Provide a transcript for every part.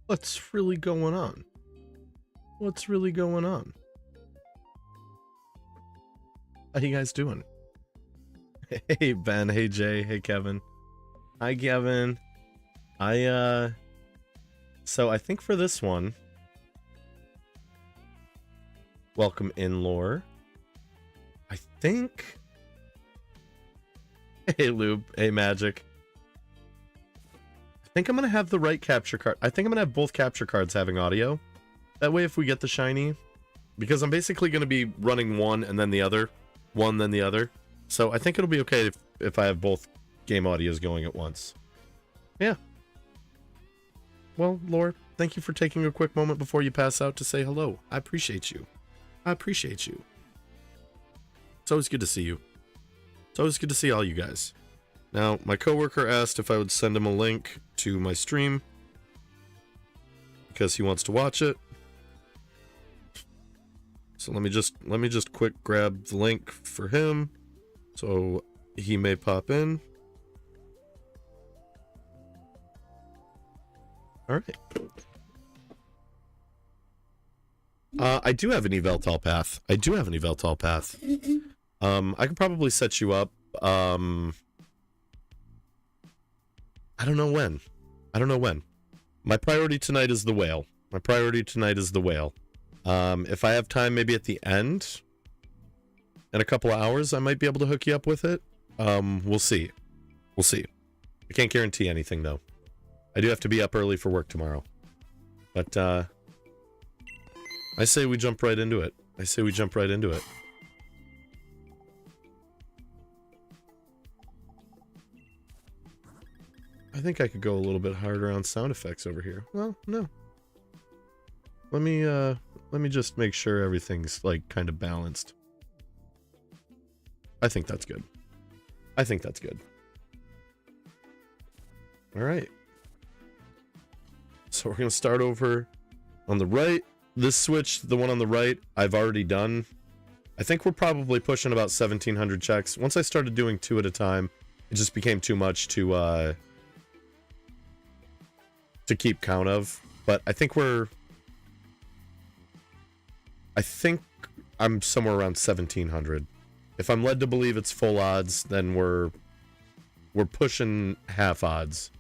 What's really going on? What's really going on? How you guys doing? Hey Ben, hey Jay, hey Kevin. Hi Kevin. So I think for this one, welcome in lore. I think. Hey Lube, hey Magic. I think I'm gonna have the right capture card. I think I'm gonna have both capture cards having audio. That way if we get the shiny, because I'm basically gonna be running one and then the other, one then the other. So I think it'll be okay if I have both game audios going at once. Yeah. Well, Lore, thank you for taking a quick moment before you pass out to say hello. I appreciate you. I appreciate you. It's always good to see you. It's always good to see all you guys. Now, my coworker asked if I would send him a link to my stream because he wants to watch it. So let me just quick grab the link for him so he may pop in. All right. I do have an Eveltal path. I could probably set you up. I don't know when. My priority tonight is the whale. If I have time, maybe at the end, in a couple of hours, I might be able to hook you up with it. We'll see. I can't guarantee anything, though. I do have to be up early for work tomorrow. But, I say we jump right into it. I think I could go a little bit harder on sound effects over here. Well, no. Let me just make sure everything's, like, kind of balanced. I think that's good. Alright. So we're gonna start over on the right. This switch, the one on the right, I've already done. I think we're probably pushing about 1,700 checks. Once I started doing 2 at a time, it just became too much to keep count of. But I think I'm somewhere around 1,700. If I'm led to believe it's full odds, then we're pushing half odds.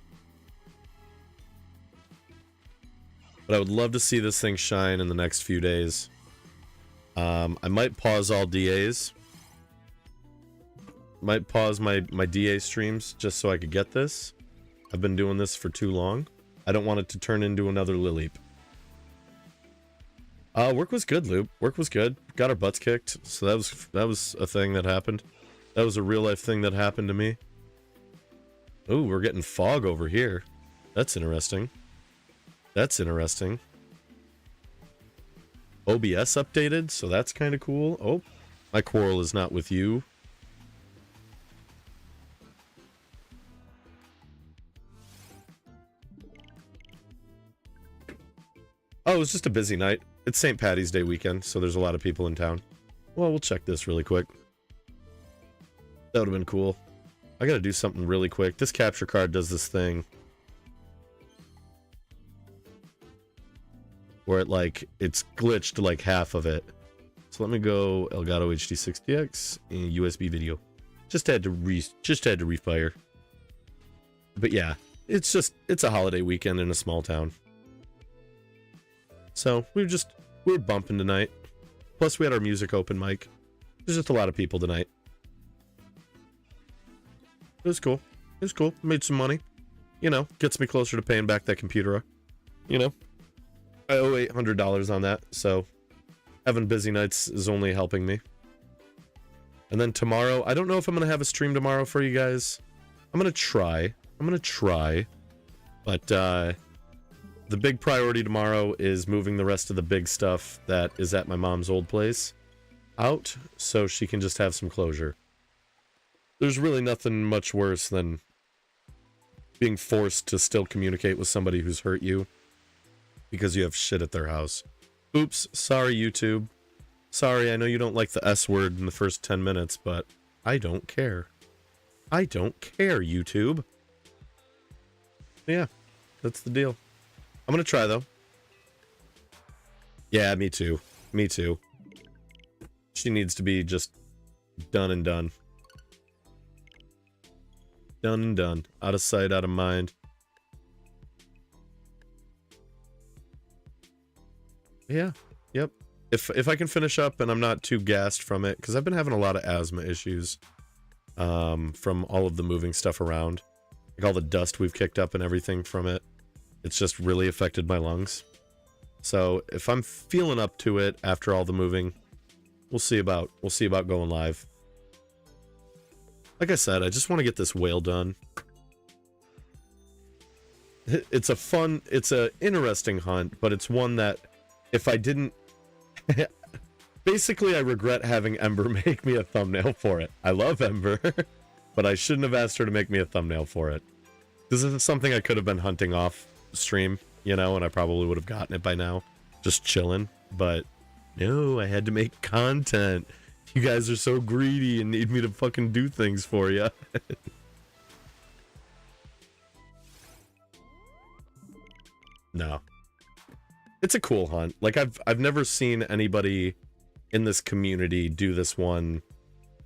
But I would love to see this thing shine in the next few days. I might pause all DAs. Might pause my DA streams just so I could get this. I've been doing this for too long. I don't want it to turn into another Lileep. Work was good, Loop. Work was good. Got our butts kicked. So that was a thing that happened. That was a real life thing that happened to me. Ooh, we're getting fog over here. That's interesting. OBS updated, so that's kind of cool. Oh, my quarrel is not with you. Oh, it was just a busy night. It's St. Paddy's Day weekend, so there's a lot of people in town. Well, we'll check this really quick. That would have been cool. I gotta do something really quick. This capture card does this thing where it's glitched like half of it. So let me go Elgato HD60X and USB video. Just had to refire. But yeah, it's a holiday weekend in a small town. So we were bumping tonight. Plus we had our music open mic. There's just a lot of people tonight. It was cool. Made some money. You know, gets me closer to paying back that computer. You know, I owe $800 on that, so having busy nights is only helping me. And then tomorrow, I don't know if I'm going to have a stream tomorrow for you guys. I'm going to try. But the big priority tomorrow is moving the rest of the big stuff that is at my mom's old place out so she can just have some closure. There's really nothing much worse than being forced to still communicate with somebody who's hurt you because you have shit at their house. Oops, sorry YouTube. Sorry, I know you don't like the S word in the first 10 minutes, but I don't care. YouTube. Yeah, that's the deal. I'm gonna try, though. Yeah, me too. Me too. She needs to be just done and done. Done and done. Out of sight, out of mind. Yeah. Yep. If I can finish up and I'm not too gassed from it, because I've been having a lot of asthma issues from all of the moving stuff around. Like all the dust we've kicked up and everything from it. It's just really affected my lungs. So if I'm feeling up to it after all the moving, we'll see about going live. Like I said, I just want to get this whale done. It's a interesting hunt, but it's one that if I didn't... Basically, I regret having Ember make me a thumbnail for it. I love Ember, but I shouldn't have asked her to make me a thumbnail for it. This is something I could have been hunting off stream, you know, and I probably would have gotten it by now. Just chilling, but no, I had to make content. You guys are so greedy and need me to fucking do things for you. No. It's a cool hunt. Like I've never seen anybody in this community do this one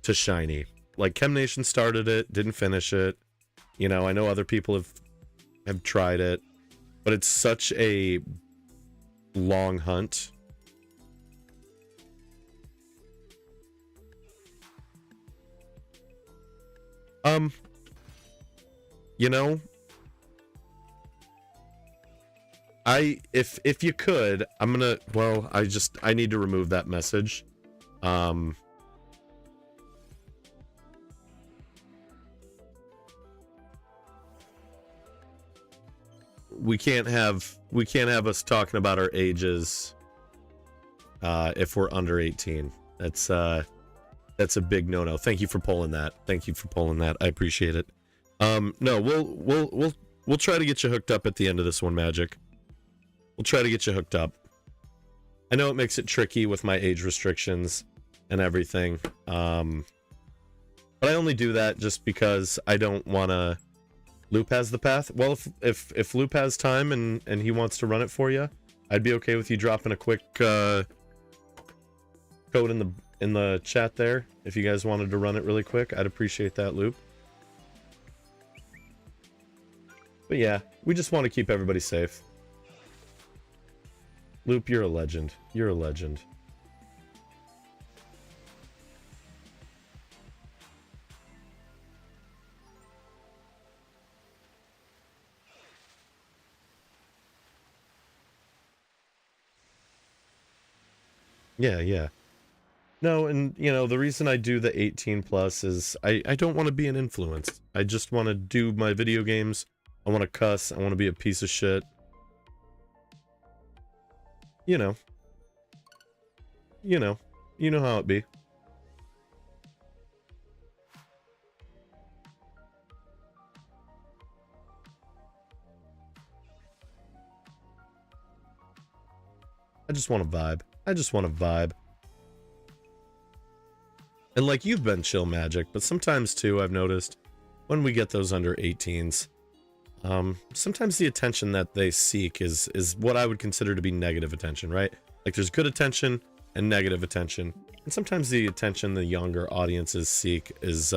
to shiny. Like Chem Nation started it, didn't finish it. You know, I know other people have tried it, but it's such a long hunt. You know, if you could, I'm gonna, well, I need to remove that message. We can't have us talking about our ages if we're under 18. That's a big no-no. Thank you for pulling that. Thank you for pulling that. I appreciate it. No, we'll try to get you hooked up at the end of this one, Magic. We'll try to get you hooked up. I know it makes it tricky with my age restrictions and everything. But I only do that just because I don't want to... Loop has the path? Well, if Loop has time and he wants to run it for you, I'd be okay with you dropping a quick code in the chat there. If you guys wanted to run it really quick, I'd appreciate that, Loop. But yeah, we just want to keep everybody safe. Loop, you're a legend. You're a legend. Yeah, yeah. No, and, you know, the reason I do the 18 plus is I don't want to be an influence. I just want to do my video games. I want to cuss. I want to be a piece of shit. You know. You know how it be. I just want to vibe. I just want to vibe. And like, you've been chill, Magic, but sometimes too, I've noticed when we get those under 18s, sometimes the attention that they seek is what I would consider to be negative attention, right? Like there's good attention and negative attention. And sometimes the attention the younger audiences seek is,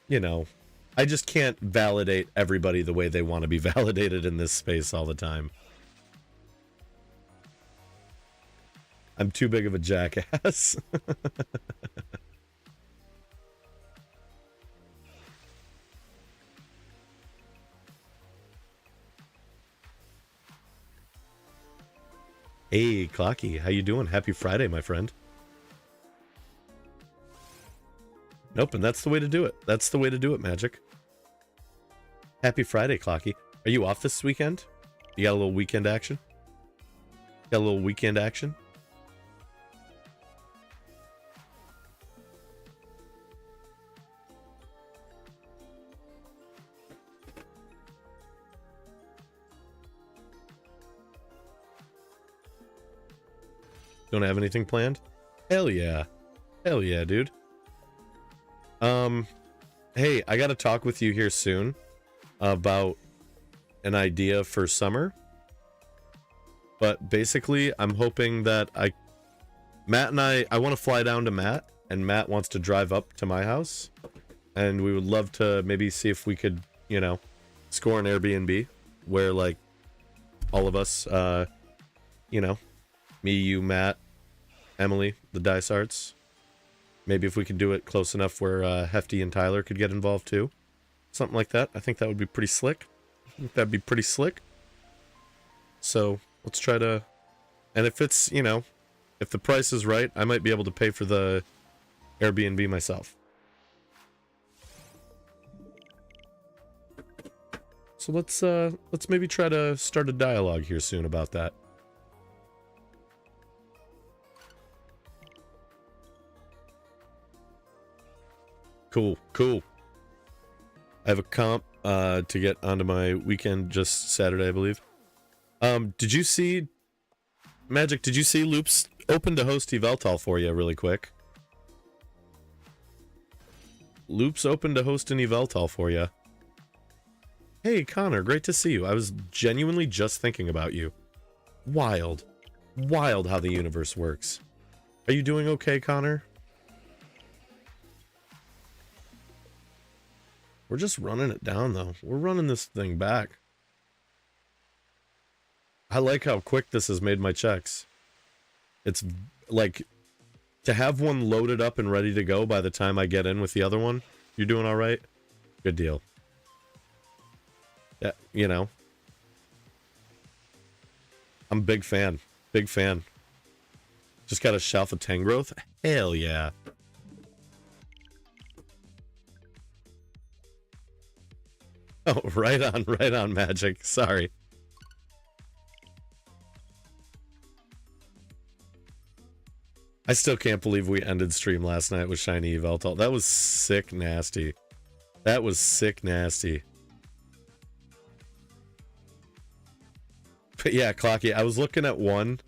you know, I just can't validate everybody the way they want to be validated in this space all the time. I'm too big of a jackass. Hey, Clocky, how you doing? Happy Friday, my friend. Nope, and that's the way to do it. That's the way to do it, Magic. Happy Friday, Clocky. Are you off this weekend? You got a little weekend action? Got a little weekend action? Don't have anything planned? Hell yeah. Hell yeah, dude. Hey, I gotta talk with you here soon about an idea for summer. But basically, I'm hoping that Matt and I want to fly down to Matt, and Matt wants to drive up to my house. And we would love to maybe see if we could, you know, score an Airbnb where, like, all of us, you know, me, you, Matt, Emily, the Dice Arts. Maybe if we could do it close enough where Hefty and Tyler could get involved too. Something like that. I think that would be pretty slick. I think that'd be pretty slick. So let's try to... And if it's, you know, if the price is right, I might be able to pay for the Airbnb myself. So let's maybe try to start a dialogue here soon about that. Cool, cool. I have a comp to get onto my weekend just Saturday, I believe. Did you see Magic? Did you see Loops open to host Yveltal for you really quick? Loops open to host an Yveltal for you. Hey, Connor, great to see you. I was genuinely just thinking about you. Wild. Wild how the universe works. Are you doing okay, Connor? We're just running it down, though. We're running this thing back. I like how quick this has made my checks. It's like, to have one loaded up and ready to go by the time I get in with the other one. You're doing all right? Good deal. Yeah, you know. I'm a big fan. Big fan. Just got a shelf of Tangrowth? Hell yeah. Oh, right on, Magic. Sorry. I still can't believe we ended stream last night with Shiny Yveltal. That was sick nasty. That was sick nasty. But yeah, Clocky, I was looking at one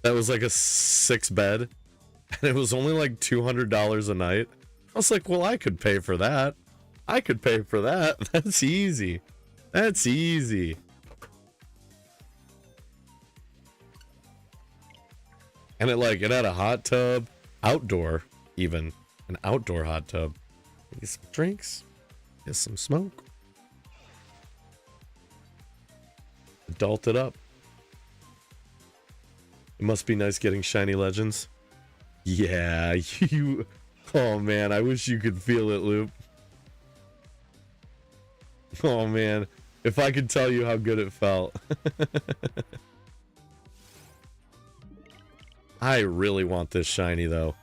that was like a 6 bed, and it was only like $200 a night. I was like, well, I could pay for that. I could pay for that. That's easy. That's easy. And it had a hot tub, outdoor even, an outdoor hot tub. Get some drinks, get some smoke. Adult it up. It must be nice getting shiny legends. Yeah, you... Oh man, I wish you could feel it, Loop. Oh man, if I could tell you how good it felt. I really want this shiny though.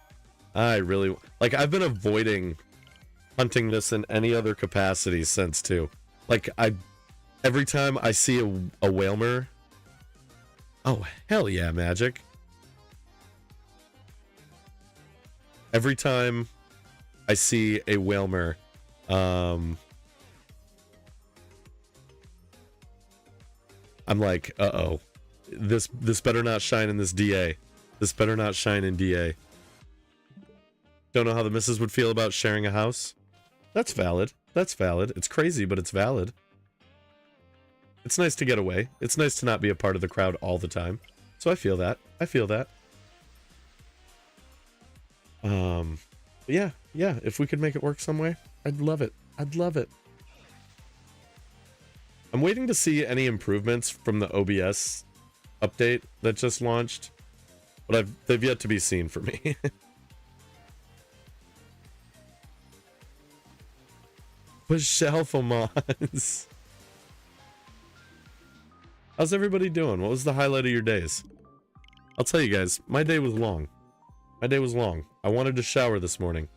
I really... Like, I've been avoiding hunting this in any other capacity since too. Like, every time I see a Wailmer... Oh, hell yeah, Magic. Every time I see a Wailmer, I'm like, uh-oh. This better not shine in this DA. This better not shine in DA. Don't know how the missus would feel about sharing a house? That's valid. That's valid. It's crazy, but it's valid. It's nice to get away. It's nice to not be a part of the crowd all the time. So I feel that. I feel that. Yeah, if we could make it work some way, I'd love it. I'd love it. I'm waiting to see any improvements from the OBS update that just launched, but they've yet to be seen for me. But Shelfomons. How's everybody doing? What was the highlight of your days? I'll tell you guys, my day was long. My day was long. I wanted to shower this morning,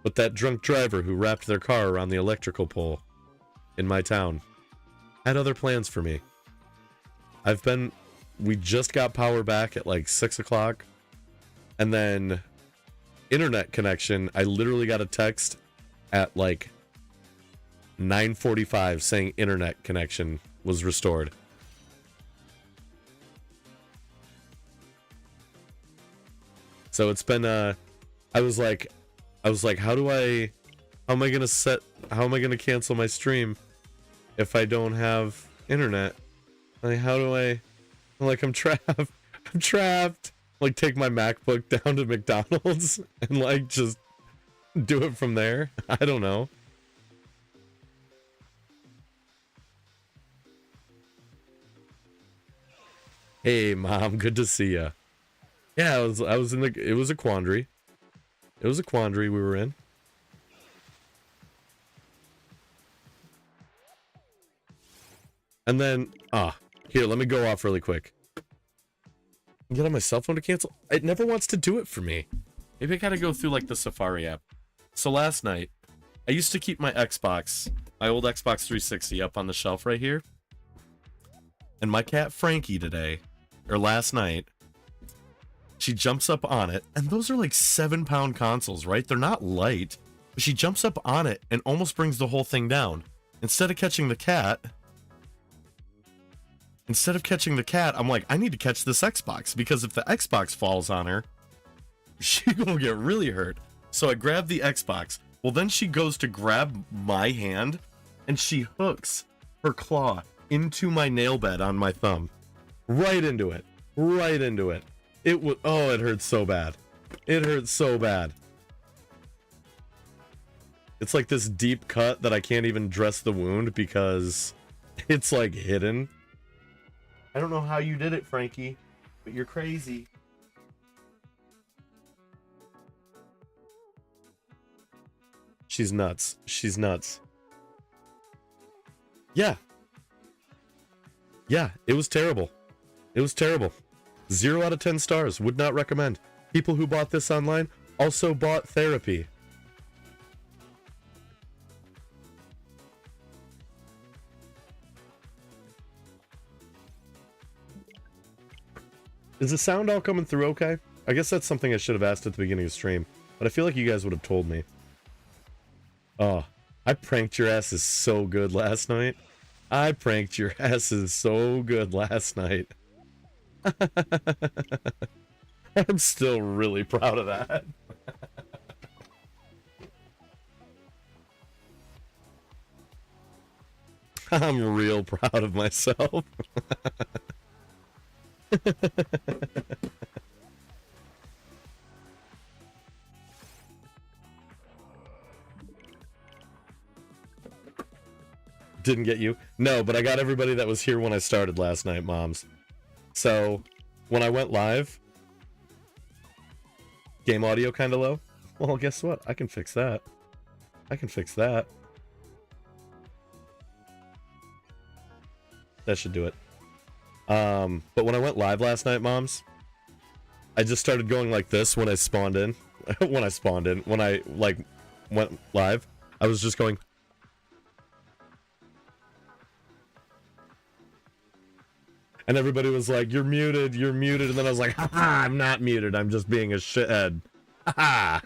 but that drunk driver who wrapped their car around the electrical pole in my town had other plans for me. We just got power back at like 6 o'clock, and then internet connection, I literally got a text at like 9:45 saying internet connection was restored. So it's been I was like how am I gonna cancel my stream if I don't have internet. Like, how do I... Like, I'm trapped. I'm trapped. Like, take my MacBook down to McDonald's and, like, just do it from there. I don't know. Hey, Mom, good to see ya. Yeah, I was in the... It was a quandary. It was a quandary we were in. And then... here, let me go off really quick. Get on my cell phone to cancel? It never wants to do it for me. Maybe I gotta go through, like, the Safari app. So last night, I used to keep my Xbox, my old Xbox 360 up on the shelf right here. And my cat Frankie today, or last night, she jumps up on it, and those are like 7-pound consoles, right? They're not light, but she jumps up on it and almost brings the whole thing down. Instead of catching the cat, I'm like, I need to catch this Xbox, because if the Xbox falls on her, she gonna get really hurt. So I grab the Xbox. Well, then she goes to grab my hand, and she hooks her claw into my nail bed on my thumb. Right into it. Right into it. It was... Oh, it hurt so bad. It hurt so bad. It's like this deep cut that I can't even dress the wound because it's like hidden. I don't know how you did it, Frankie, but you're crazy. She's nuts. She's nuts. Yeah. Yeah, it was terrible. It was terrible. 0 out of 10 stars. Would not recommend. People who bought this online also bought therapy. Is the sound all coming through okay? I guess that's something I should have asked at the beginning of the stream, but I feel like you guys would have told me. Oh, I pranked your asses so good last night. I pranked your asses so good last night. I'm still really proud of that. I'm real proud of myself. Didn't get you? No, but I got everybody that was here when I started last night, moms. So, when I went live, game audio kind of low. Well, guess what? I can fix that. I can fix that. That should do it. But when I went live last night, moms, I just started going like this when I spawned in. When I, like, went live, I was just going... And everybody was like, you're muted, you're muted. And then I was like, haha, I'm not muted. I'm just being a shithead. Haha.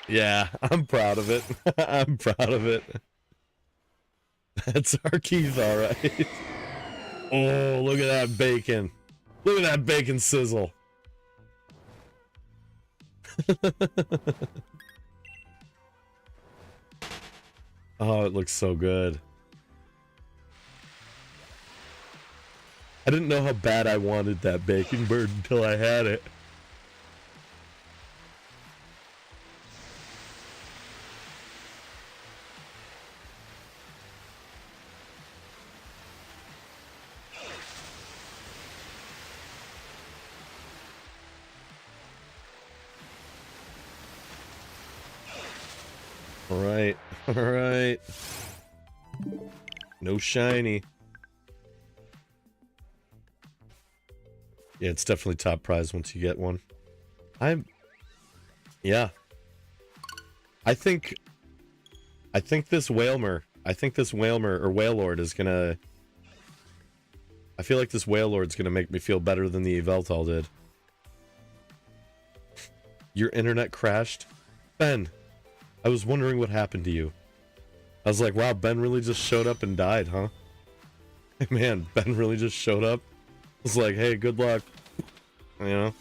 Yeah, I'm proud of it. I'm proud of it. That's our Keith, all right. Oh, look at that bacon. Look at that bacon sizzle. Oh, it looks so good. I didn't know how bad I wanted that bacon bird until I had it. Alright, alright. No shiny. Yeah, it's definitely top prize once you get one. Yeah. I think this Wailmer, or Wailord is gonna... I feel like this Wailord's gonna make me feel better than the Yveltal did. Your internet crashed? Ben, I was wondering what happened to you. I was like, wow, Ben really just showed up and died, huh? Man, Ben really just showed up It's like, hey, good luck. You know?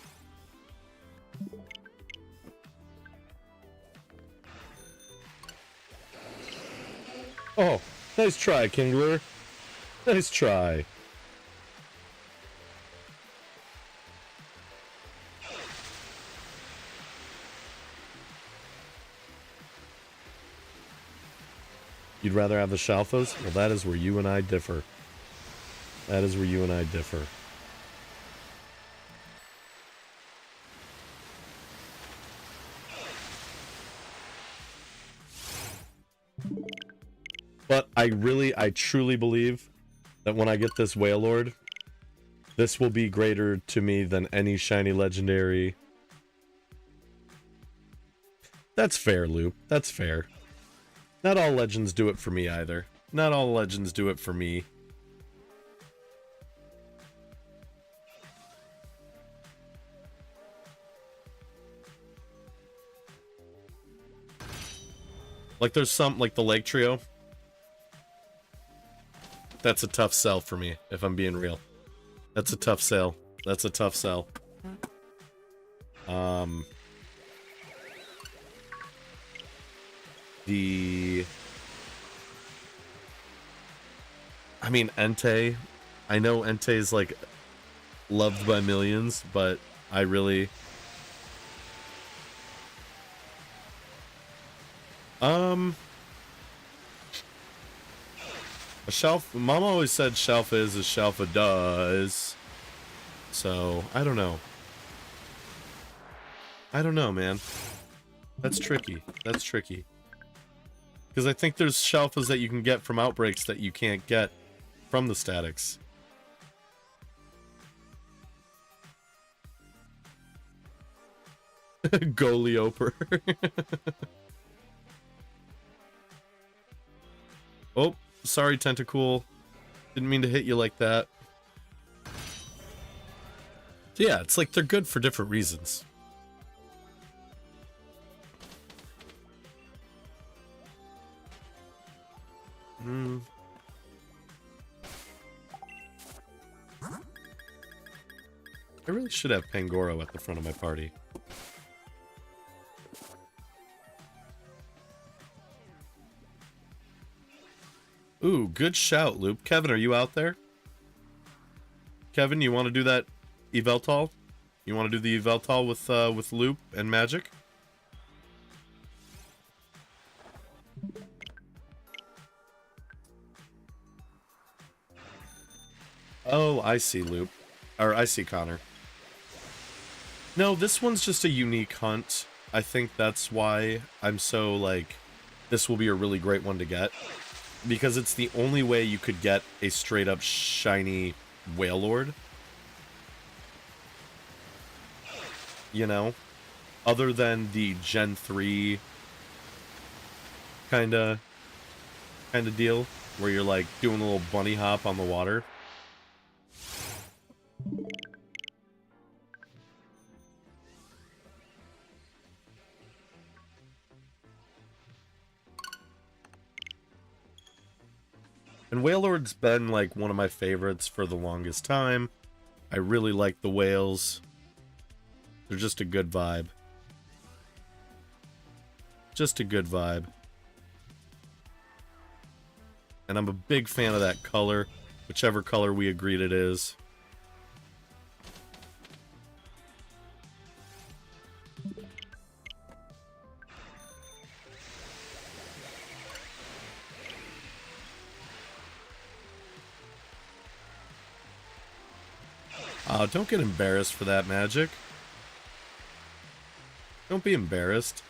Oh, nice try, Kingler. Nice try. You'd rather have the Shalfos? Well, that is where you and I differ. That is where you and I differ. But I truly believe that when I get this Wailord, this will be greater to me than any shiny legendary. That's fair, Loop. That's fair. Not all legends do it for me either. Not all legends do it for me. Like there's some, like the Lake Trio. That's a tough sell for me, if I'm being real. That's a tough sell. That's a tough sell. I mean, Entei. I know Entei's like loved by millions, but I really... A shelf... Mom always said shelf is as shelfa does. So, I don't know. I don't know, man. That's tricky. That's tricky. Because I think there's shelfas that you can get from outbreaks that you can't get from the statics. Go Leoper. Oh, sorry, Tentacool. Didn't mean to hit you like that. So yeah, it's like they're good for different reasons. I really should have Pangoro at the front of my party. Ooh, good shout, Loop. Kevin, are you out there? Kevin, you want to do that Yveltal? You want to do the Yveltal with Loop and Magic? Oh, I see, Loop. Or, I see, Connor. No, this one's just a unique hunt. I think that's why I'm so, like, this will be a really great one to get. Because it's the only way you could get a straight-up shiny Wailord. You know? Other than the Gen 3 kinda deal, where you're, like, doing a little bunny hop on the water. And Wailord's been, like, one of my favorites for the longest time. I really like the whales. They're just a good vibe. Just a good vibe. And I'm a big fan of that color, whichever color we agreed it is. Oh, don't get embarrassed for that, Magic. Don't be embarrassed.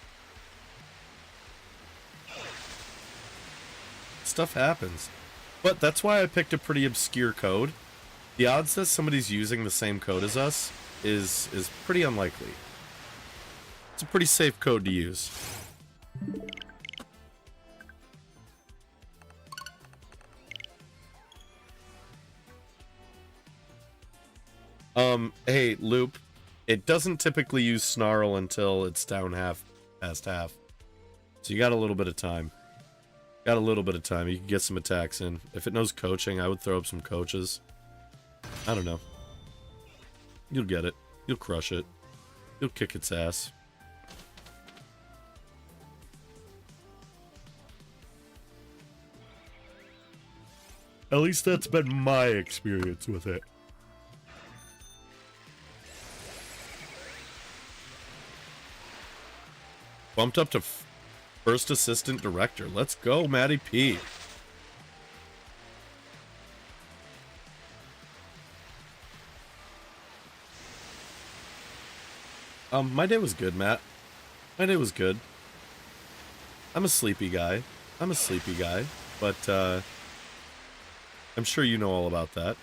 Stuff happens. But that's why I picked a pretty obscure code. The odds that somebody's using the same code as us is pretty unlikely. It's a pretty safe code to use. Hey, Loop, it doesn't typically use Snarl until it's down past half. So you got a little bit of time. Got a little bit of time. You can get some attacks in. If it knows coaching, I would throw up some coaches. I don't know. You'll get it. You'll crush it. You'll kick its ass. At least that's been my experience with it. Bumped up to first assistant director. Let's go, Matty P. My day was good, Matt. My day was good. I'm a sleepy guy. But, I'm sure you know all about that.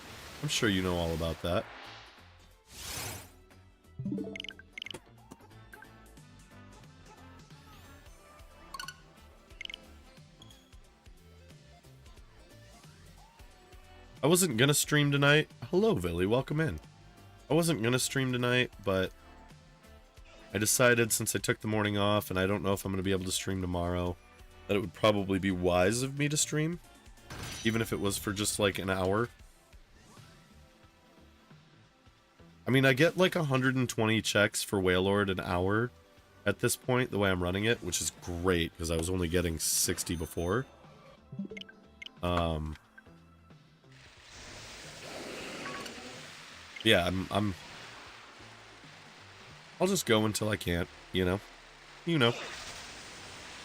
I wasn't gonna stream tonight. Hello, Villy. Welcome in. I wasn't gonna stream tonight, but I decided since I took the morning off and I don't know if I'm gonna be able to stream tomorrow, that it would probably be wise of me to stream. Even if it was for just like an hour. I mean, I get like 120 checks for Wailord an hour at this point, the way I'm running it, which is great, because I was only getting 60 before. Yeah, I'll just go until I can't, you know? You know.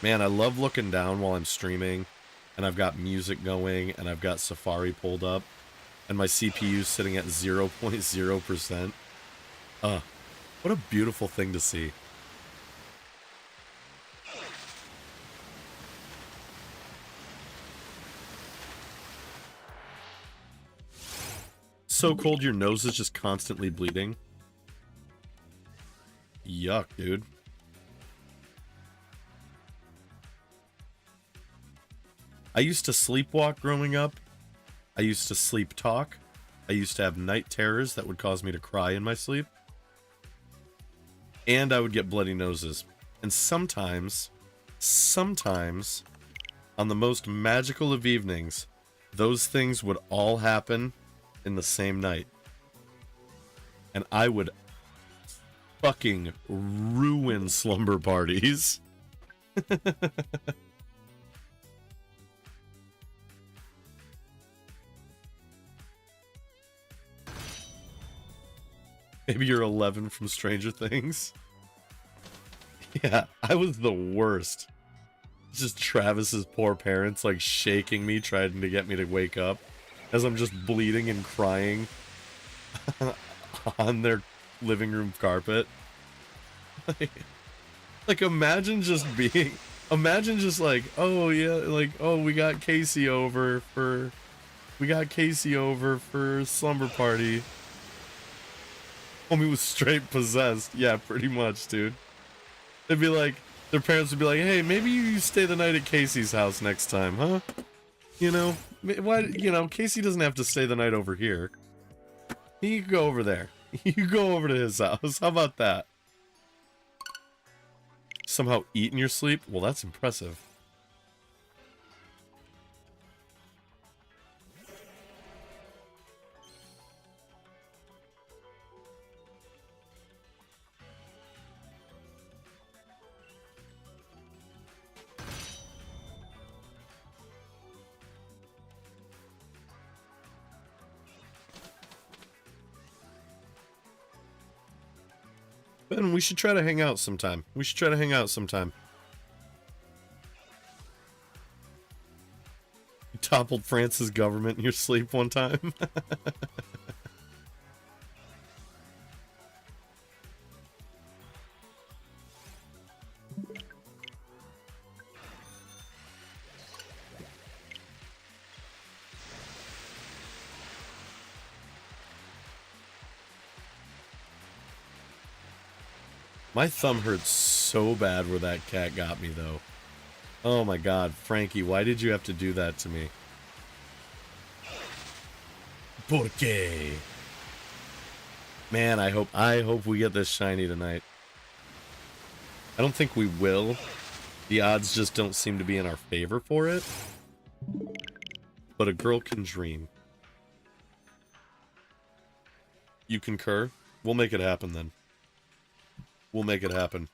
Man, I love looking down while I'm streaming, and I've got music going, and I've got Safari pulled up, and my CPU's sitting at 0.0%. What a beautiful thing to see. So cold your nose is just constantly bleeding. Yuck, dude. I used to sleepwalk growing up. I used to sleep talk. I used to have night terrors that would cause me to cry in my sleep. And I would get bloody noses. And sometimes, on the most magical of evenings, those things would all happen in the same night. And I would fucking ruin slumber parties. Maybe you're 11 from Stranger Things. Yeah, I was the worst. Just Travis's poor parents like shaking me, trying to get me to wake up as I'm just bleeding and crying on their living room carpet. Like imagine just like, oh yeah, like, oh, we got Casey over for slumber party. Homie was straight possessed. Yeah, pretty much, dude. They'd be like, their parents would be like, hey, maybe you stay the night at Casey's house next time, huh? You know, why? You know, Casey doesn't have to stay the night over here. He can go over there. You go over to his house. How about that? Somehow eat in your sleep? Well, that's impressive. Ben, we should try to hang out sometime. You toppled France's government in your sleep one time. My thumb hurts so bad where that cat got me, though. Oh my god, Frankie, why did you have to do that to me? ¿Por qué? Man, I hope we get this shiny tonight. I don't think we will. The odds just don't seem to be in our favor for it. But a girl can dream. You concur? We'll make it happen then. We'll make it happen.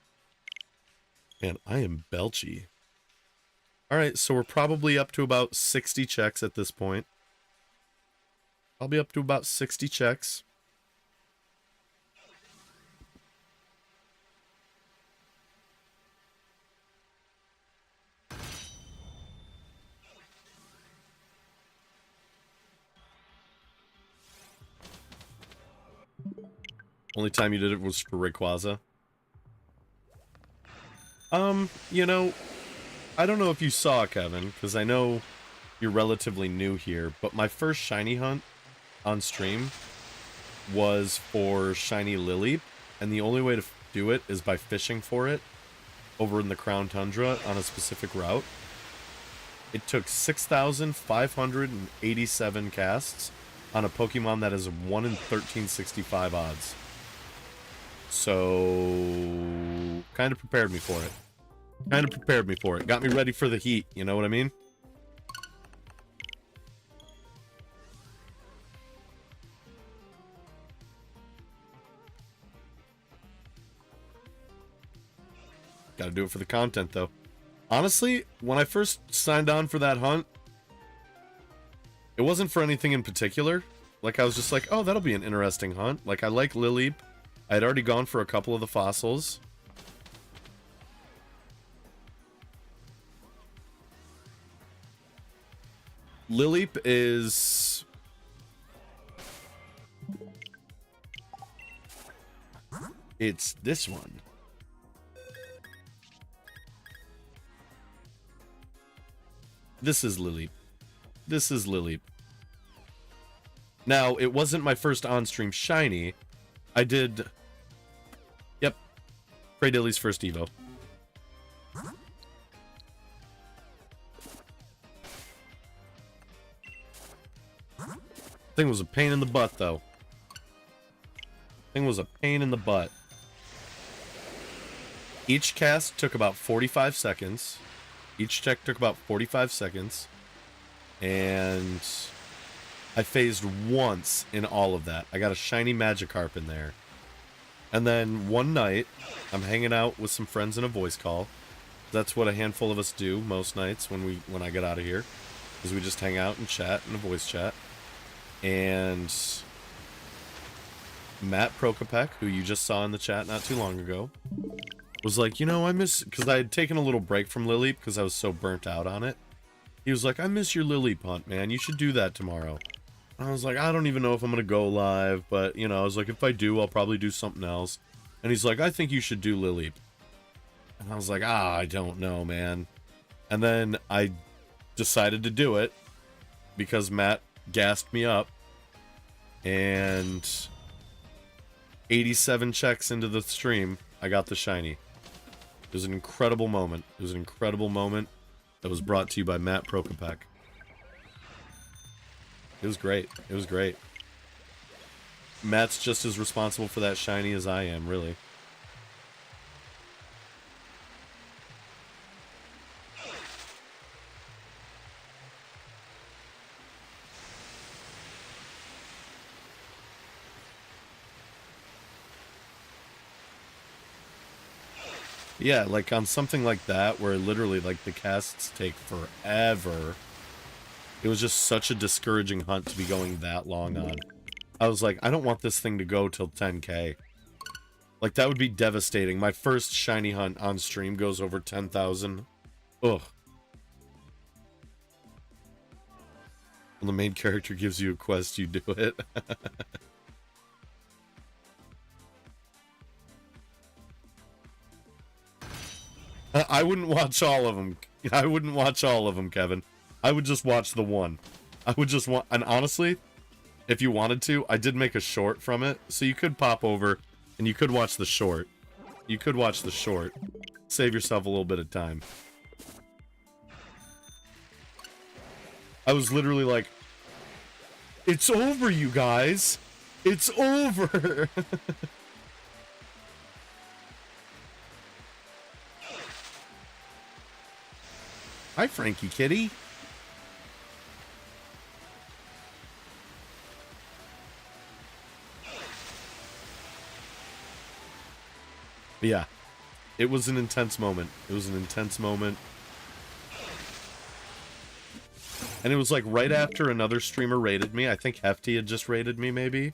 Man, I am belchy. Alright, so we're probably up to about 60 checks at this point. I'll be up to about 60 checks. Only time you did it was for Rayquaza. You know, I don't know if you saw, Kevin, because I know you're relatively new here, but my first shiny hunt on stream was for shiny Lileep, and the only way to do it is by fishing for it over in the Crown Tundra on a specific route. It took 6,587 casts on a Pokemon that is 1 in 1365 odds. So, kind of prepared me for it. Kind of prepared me for it. Got me ready for the heat, you know what I mean? Gotta do it for the content, though. Honestly, when I first signed on for that hunt, it wasn't for anything in particular. Like, I was just like, oh, that'll be an interesting hunt. Like, I like Lileep. I had already gone for a couple of the fossils. Lileep is... It's this one. This is Lileep. This is Lileep. Now, it wasn't my first on-stream shiny. I did... Yep. Cradilly's first Evo. Thing was a pain in the butt, though. Thing was a pain in the butt. Each cast took about 45 seconds. Each check took about 45 seconds. And I phased once in all of that. I got a shiny Magikarp in there. And then one night, I'm hanging out with some friends in a voice call. That's what a handful of us do most nights when I get out of here. Is we just hang out and chat in a voice chat. And Matt Prokopek, who you just saw in the chat not too long ago, was like, you know, I miss... Because I had taken a little break from Lileep because I was so burnt out on it. He was like, I miss your Lileep hunt, man. You should do that tomorrow. And I was like, I don't even know if I'm going to go live. But, you know, I was like, if I do, I'll probably do something else. And he's like, I think you should do Lileep. And I was like, I don't know, man. And then I decided to do it because Matt gassed me up, and 87 checks into the stream, I got the shiny. It was an incredible moment. It was an incredible moment that was brought to you by Matt Prokopek. It was great. It was great. Matt's just as responsible for that shiny as I am, really. Yeah, like on something like that, where literally, like, the casts take forever, it was just such a discouraging hunt to be going that long on. I was like, I don't want this thing to go till 10k. Like, that would be devastating. My first shiny hunt on stream goes over 10,000. Ugh. When the main character gives you a quest, you do it. I wouldn't watch all of them. I wouldn't watch all of them, Kevin. I would just watch the one. I would just want... And honestly, if you wanted to, I did make a short from it. So you could pop over and you could watch the short. You could watch the short. Save yourself a little bit of time. I was literally like, it's over, you guys. It's over. Hi, Frankie Kitty. But yeah, it was an intense moment. It was an intense moment. And it was like right after another streamer raided me. I think Hefty had just raided me, maybe.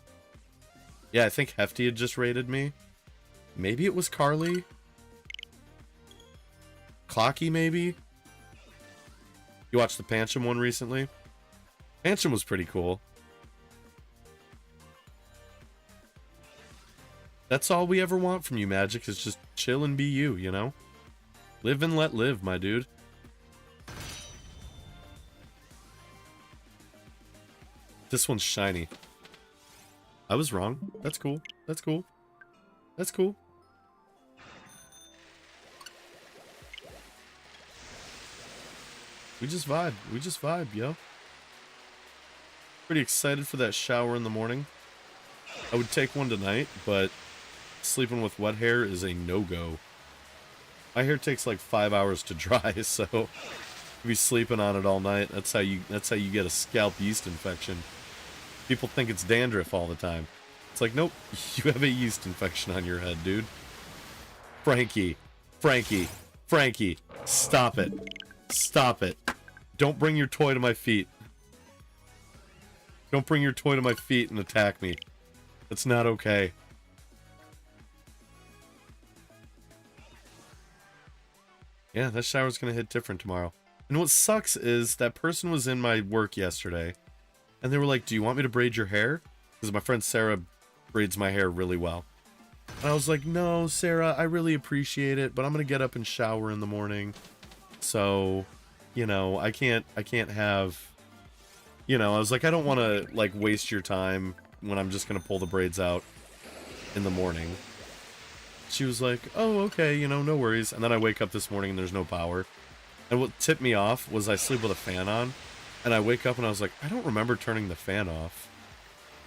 Yeah, I think Hefty had just raided me. Maybe it was Carly. Clocky, maybe. You watched the Pancham one recently? Pancham was pretty cool. That's all we ever want from you, Magic, is just chill and be you, you know? Live and let live, my dude. This one's shiny. I was wrong. That's cool. That's cool. That's cool. We just vibe. We just vibe, yo. Pretty excited for that shower in the morning. I would take one tonight, but sleeping with wet hair is a no-go. My hair takes like 5 hours to dry, so if you be sleeping on it all night, that's how you get a scalp yeast infection. People think it's dandruff all the time. It's like, nope, you have a yeast infection on your head, dude. Frankie, stop it. Stop it. Don't bring your toy to my feet. Don't bring your toy to my feet and attack me. That's not okay. Yeah, that shower's gonna hit different tomorrow. And what sucks is that person was in my work yesterday, and they were like, do you want me to braid your hair? Because my friend Sarah braids my hair really well. And I was like, no, Sarah, I really appreciate it, but I'm gonna get up and shower in the morning. So, you know, I can't have, you know, I was like, I don't want to, like, waste your time when I'm just gonna pull the braids out in the morning. She was like, oh, okay, you know, no worries. And then I wake up this morning and there's no power. And what tipped me off was I sleep with a fan on, and I wake up and I was like, I don't remember turning the fan off.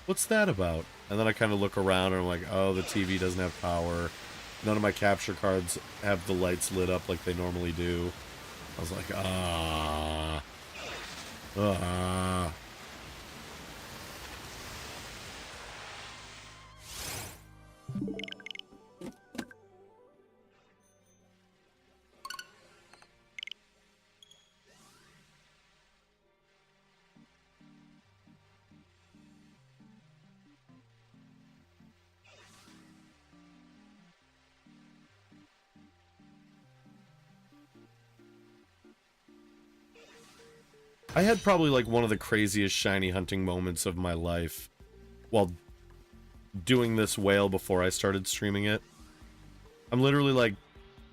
What's that about? And then I kind of look around and I'm like, oh, the TV doesn't have power. None of my capture cards have the lights lit up like they normally do. I was like, I had probably like one of the craziest shiny hunting moments of my life while doing this whale before I started streaming it. I'm literally like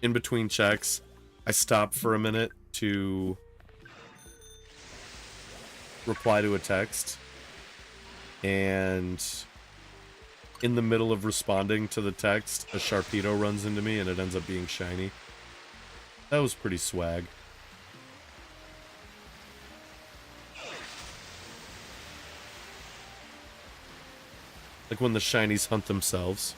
in between checks. I stopped for a minute to reply to a text, and in the middle of responding to the text, a Sharpedo runs into me and it ends up being shiny. That was pretty swag. Like when the shinies hunt themselves.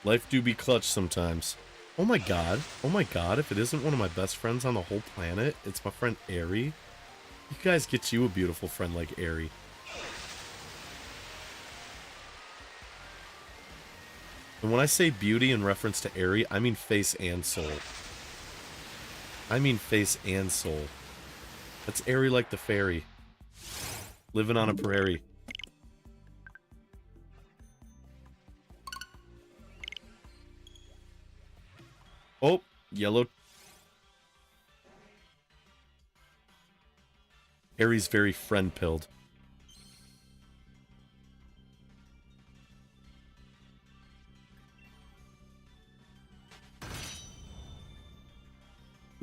Life do be clutch sometimes. Oh my god, if it isn't one of my best friends on the whole planet, it's my friend Airy. You guys get you a beautiful friend like Airy. And when I say beauty in reference to Airy, I mean face and soul. I mean face and soul. That's Airy like the fairy. Living on a prairie. Oh, yellow Harry's very friend-pilled.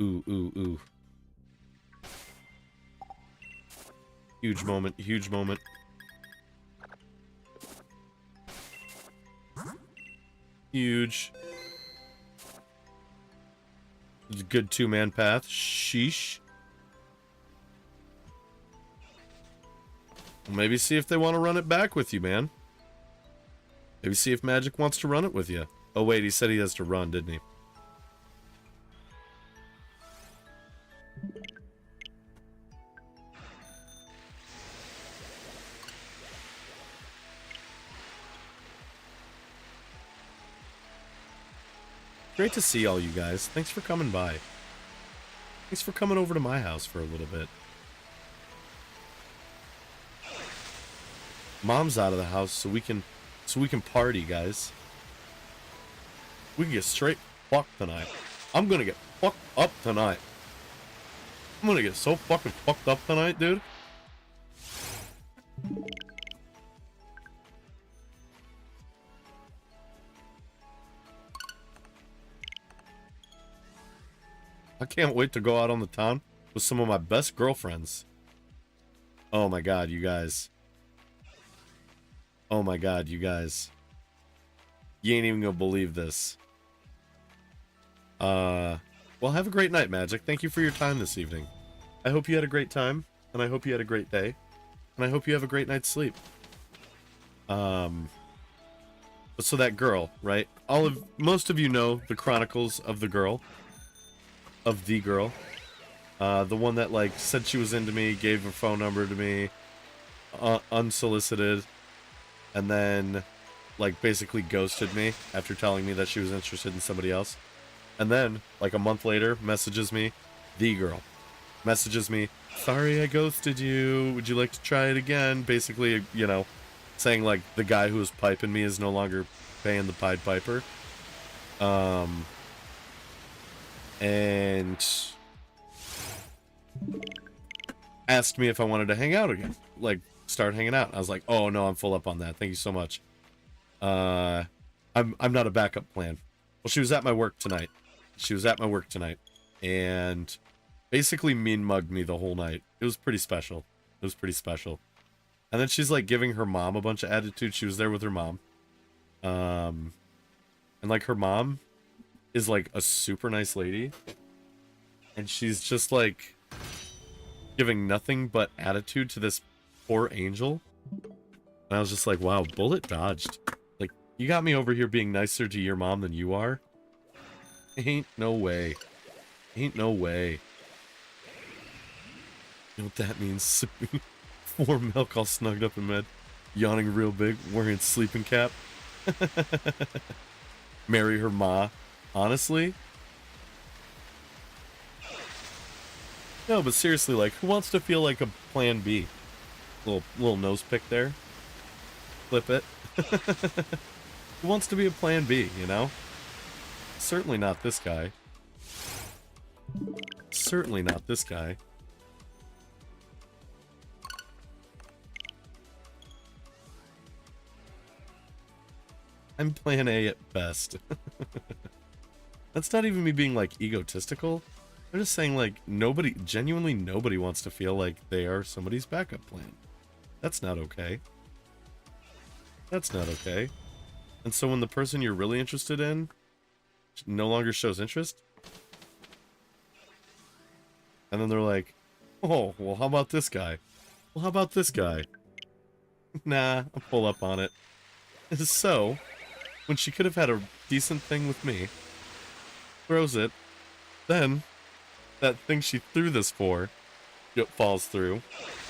Ooh, ooh, ooh. Huge moment, huge moment. Huge. It's a good two-man path. Sheesh. Well, maybe see if they want to run it back with you, man. Maybe see if Magic wants to run it with you. Oh, wait, he said he has to run, didn't he? Great to see all you guys. Thanks for coming by. Thanks for coming over to my house for a little bit. Mom's out of the house, so we can party, guys. We can get straight fucked tonight. I'm gonna get fucked up tonight. I'm gonna get so fucking fucked up tonight, dude. I can't wait to go out on the town with some of my best girlfriends. Oh my god, you guys. Oh my god, you guys. You ain't even gonna believe this. Well, have a great night, Magic. Thank you for your time this evening. I hope you had a great time, and I hope you had a great day, and I hope you have a great night's sleep. So that girl, right? Most of you know the chronicles of the girl. Of the girl. The one that, like, said she was into me, gave her phone number to me, unsolicited, and then, like, basically ghosted me after telling me that she was interested in somebody else. And then, like, a month later, messages me, the girl. Messages me, sorry I ghosted you, would you like to try it again? Basically, you know, saying, like, the guy who was piping me is no longer paying the Pied Piper. And asked me if I wanted to hang out again, like start hanging out. I was like, oh no, I'm full up on that. Thank you so much. I'm not a backup plan. Well, she was at my work tonight. And basically mean mugged me the whole night. It was pretty special. And then she's like giving her mom a bunch of attitude. She was there with her mom. And like her mom is like a super nice lady, and she's just like giving nothing but attitude to this poor angel. And I was just like, wow, bullet dodged. Like, you got me over here being nicer to your mom than you are? Ain't no way. You know what that means? 4 milk all snugged up in bed, yawning real big, wearing sleeping cap. Marry her ma. Honestly? No, but seriously, like, who wants to feel like a plan B? Little nose pick there. Flip it. Who wants to be a plan B, you know? Certainly not this guy. Certainly not this guy. I'm plan A at best. That's not even me being, like, egotistical. I'm just saying, like, genuinely nobody wants to feel like they are somebody's backup plan. That's not okay. That's not okay. And so when the person you're really interested in no longer shows interest, and then they're like, oh, well, how about this guy? Well, how about this guy? Nah, I'll pull up on it. So, when she could have had a decent thing with me, throws it, then that thing she threw this for, it falls through,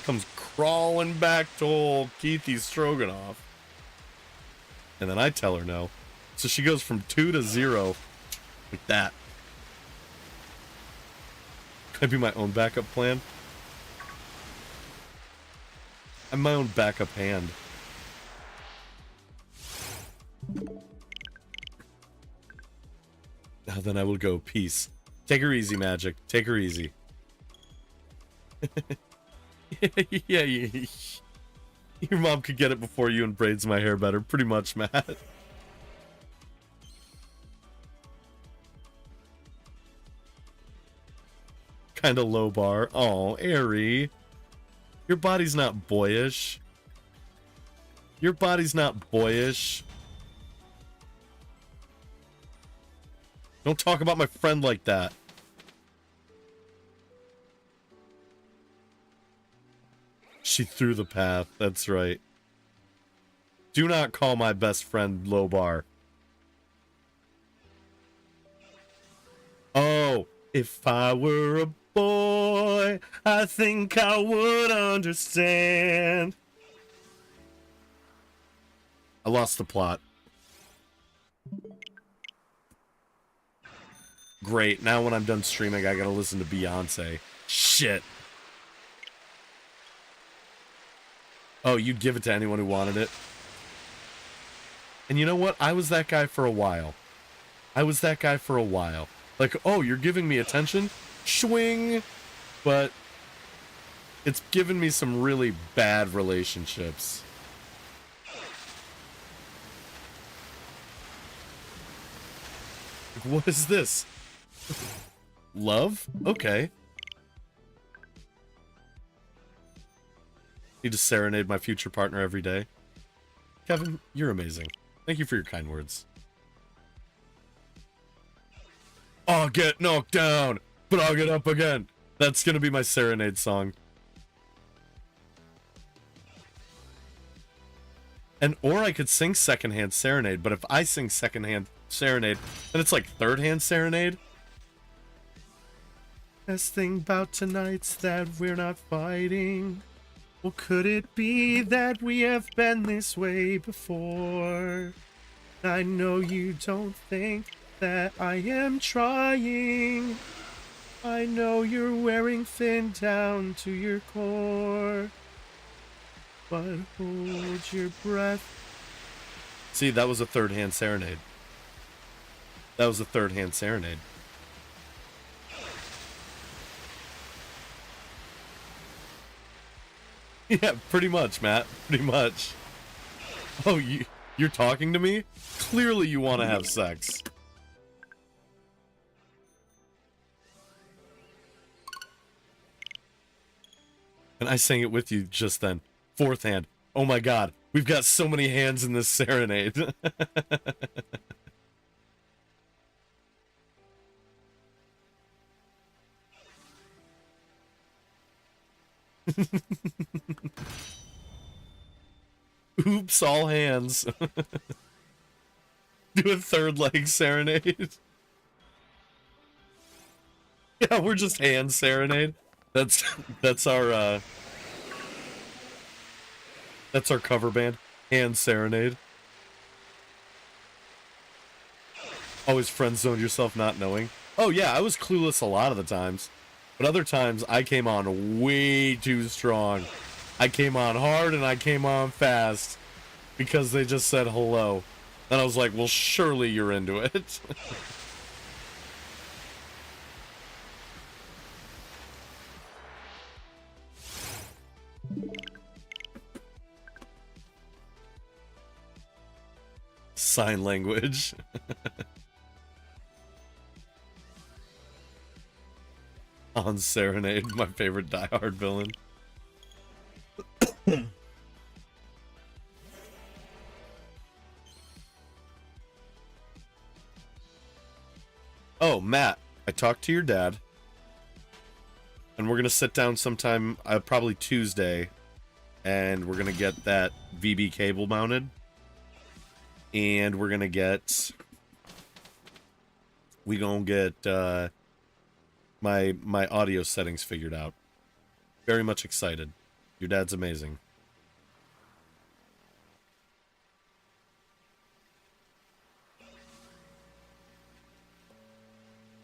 comes crawling back to old Keithy Stroganoff, and then I tell her no. So she goes from 2 to 0 like that. Could I be my own backup plan? I'm my own backup hand. Now then I will go. Peace. Take her easy, Magic. Take her easy. Yeah, your mom could get it before you and braids my hair better. Pretty much, Matt. Kind of low bar. Oh, Airy. Your body's not boyish. Your body's not boyish. Don't talk about my friend like that. She threw the path. That's right. Do not call my best friend low bar. Oh, if I were a boy, I think I would understand. I lost the plot. Great. Now when I'm done streaming, I gotta listen to Beyonce. Shit. Oh, you'd give it to anyone who wanted it? And you know what? I was that guy for a while. I was that guy for a while. Like, oh, you're giving me attention? Swing! But it's given me some really bad relationships. What is this? Love? Okay. Need to serenade my future partner every day. Kevin, you're amazing. Thank you for your kind words. I'll get knocked down, but I'll get up again. That's gonna be my serenade song. And or I could sing secondhand serenade, but if I sing secondhand serenade, then it's like third-hand serenade. Best thing about tonight's that we're not fighting. Well, could it be that we have been this way before? I know you don't think that I am trying. I know you're wearing thin down to your core. But hold your breath. See, that was a third-hand serenade. That was a third-hand serenade. Yeah, pretty much, Matt. Pretty much. Oh, you're talking to me? Clearly you want to have sex. And I sang it with you just then. Fourth hand. Oh my god. We've got so many hands in this serenade. Oops, all hands. Do a third leg serenade. Yeah, we're just hand serenade. That's our cover band. Hand serenade. Always friend zoned yourself not knowing. Oh yeah, I was clueless a lot of the times. But other times I came on way too strong. I came on hard and I came on fast. Because they just said hello. And I was like, well, surely you're into it. Sign language. On Serenade, my favorite Die Hard villain. Oh, Matt, I talked to your dad. And we're going to sit down sometime, probably Tuesday. And we're going to get that VB cable mounted. And we're going to get... We going to get my audio settings figured out. Very much excited. Your dad's amazing.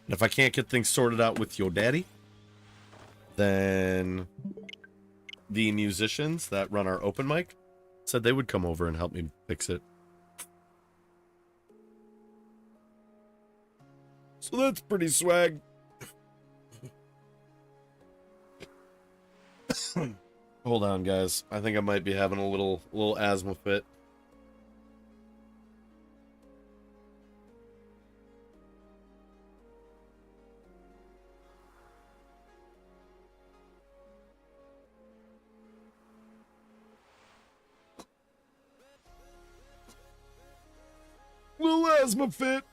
And if I can't get things sorted out with your daddy, then the musicians that run our open mic said they would come over and help me fix it. So that's pretty swag. Hold on, guys. I think I might be having a little asthma fit. Little asthma fit.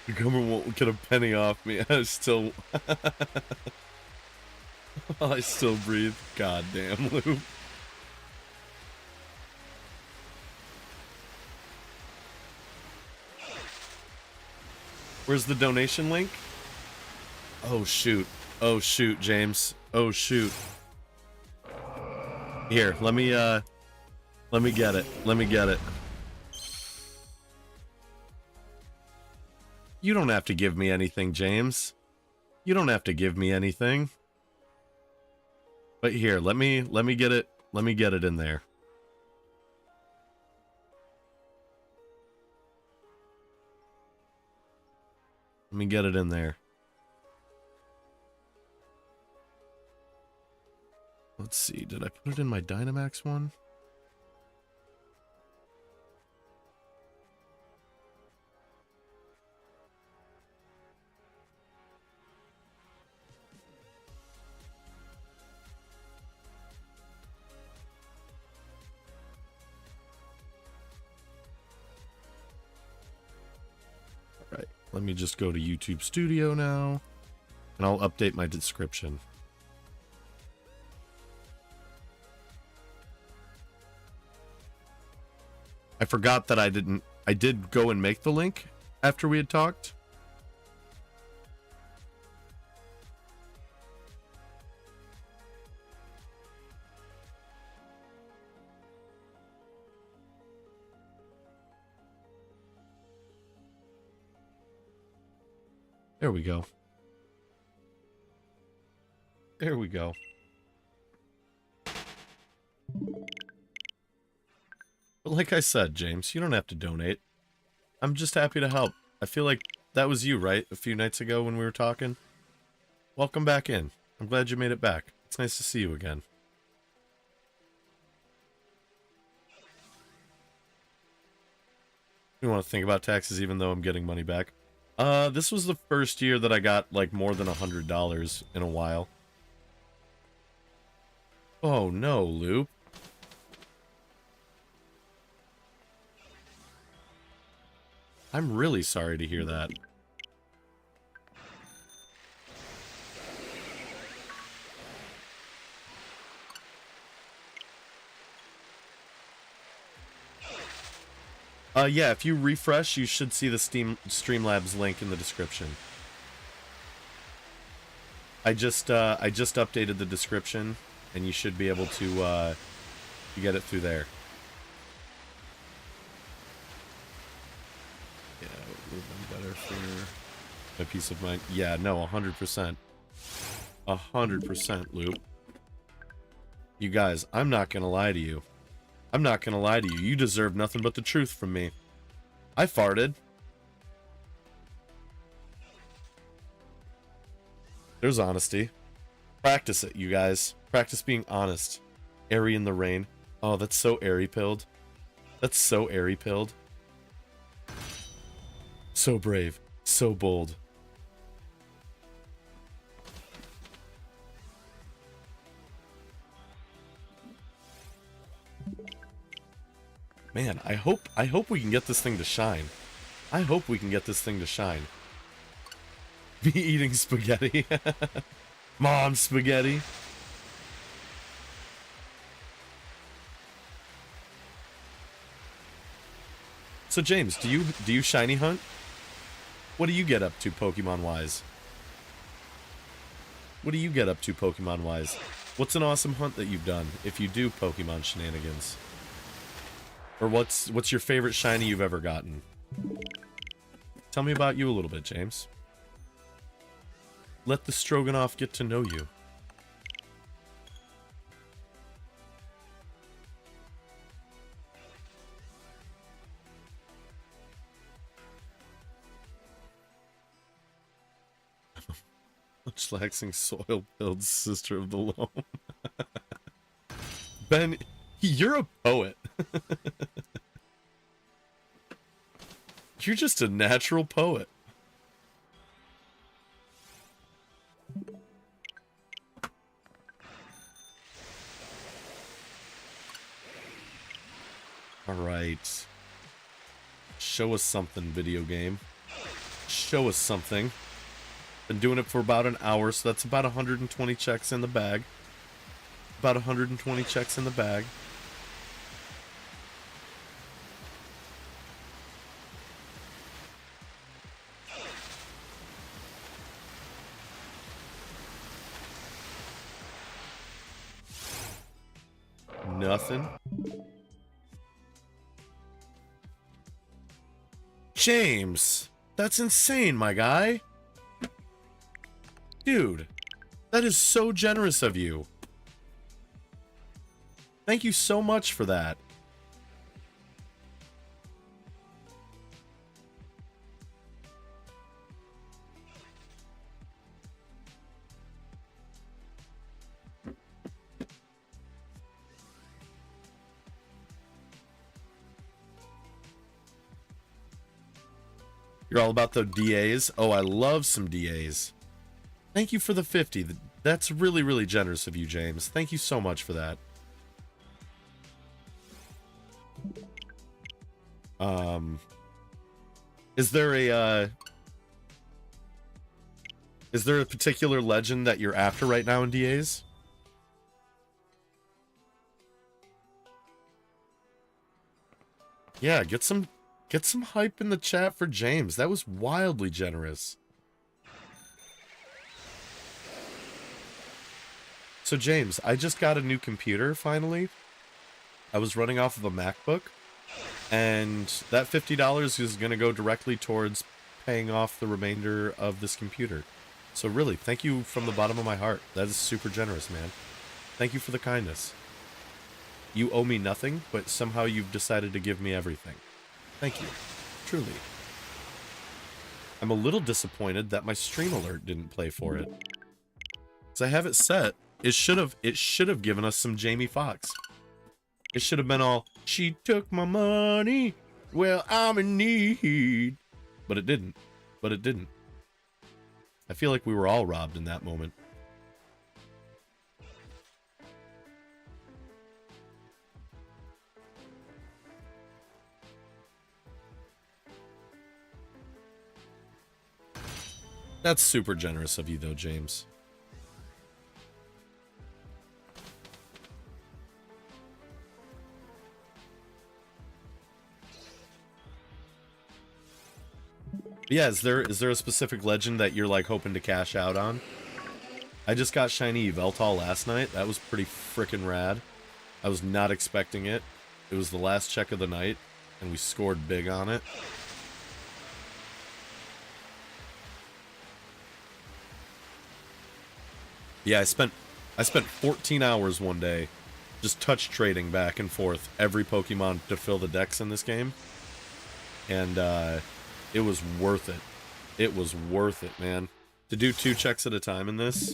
The government won't get a penny off me. I still I still breathe. Goddamn, Lou. Where's the donation link? Oh shoot. Oh shoot, James. Oh shoot. Here, let me get it. Let me get it. You don't have to give me anything, James. You don't have to give me anything. But here, let me get it. Let me get it in there. Let me get it in there. Let's see, did I put it in my Dynamax one? Alright, let me just go to YouTube Studio now, and I'll update my description. I forgot that I did go and make the link after we had talked. There we go. There we go. But like I said, James, you don't have to donate. I'm just happy to help. I feel like that was you, right? A few nights ago when we were talking? Welcome back in. I'm glad you made it back. It's nice to see you again. You want to think about taxes even though I'm getting money back? This was the first year that I got, like, more than $100 in a while. Oh, no, Loop. I'm really sorry to hear that. Yeah, if you refresh, you should see the Streamlabs link in the description. I just updated the description, and you should be able to get it through there. Yeah, it would have been better for my peace of mind. Yeah, no, 100%. 100%, Loop. You guys, I'm not gonna lie to you. I'm not gonna lie to you. You deserve nothing but the truth from me. I farted. There's honesty. Practice it, you guys. Practice being honest. Airy in the rain. Oh, that's so airy-pilled. That's so airy-pilled. So brave. So bold. Man, I hope we can get this thing to shine. I hope we can get this thing to shine. Be eating spaghetti. Mom spaghetti. So James, do you shiny hunt? What do you get up to Pokemon wise? What do you get up to Pokemon wise? What's an awesome hunt that you've done if you do Pokemon shenanigans? Or what's your favorite shiny you've ever gotten? Tell me about you a little bit, James. Let the Stroganoff get to know you. chillaxing soil builds sister of the loam. Ben, you're a poet. You're just a natural poet. Alright. Show us something, video game. Show us something. Been doing it for about an hour, so that's about 120 checks in the bag. About 120 checks in the bag. Nothing. James, that's insane, my guy. Dude, that is so generous of you. Thank you so much for that. You're all about the DAs? Oh, I love some DAs. Thank you for the 50. That's really, really generous of you, James. Thank you so much for that. Is there a particular legend that you're after right now in DAs? Yeah, get some hype in the chat for James. That was wildly generous. So James, I just got a new computer finally. I was running off of a MacBook, and that $50 is going to go directly towards paying off the remainder of this computer. So really, thank you from the bottom of my heart. That is super generous, man. Thank you for the kindness. You owe me nothing, but somehow you've decided to give me everything. Thank you. Truly. I'm a little disappointed that my stream alert didn't play for it. Because I have it set. It should have given us some Jamie Foxx. It should have been all, she took my money, well, I'm in need. But it didn't. But it didn't. I feel like we were all robbed in that moment. That's super generous of you, though, James. Yeah, is there a specific legend that you're, like, hoping to cash out on? I just got shiny Yveltal last night. That was pretty frickin' rad. I was not expecting it. It was the last check of the night, and we scored big on it. Yeah, I spent 14 hours one day just touch trading back and forth every Pokemon to fill the decks in this game. And it was worth it. It was worth it, man. To do 2 checks at a time in this,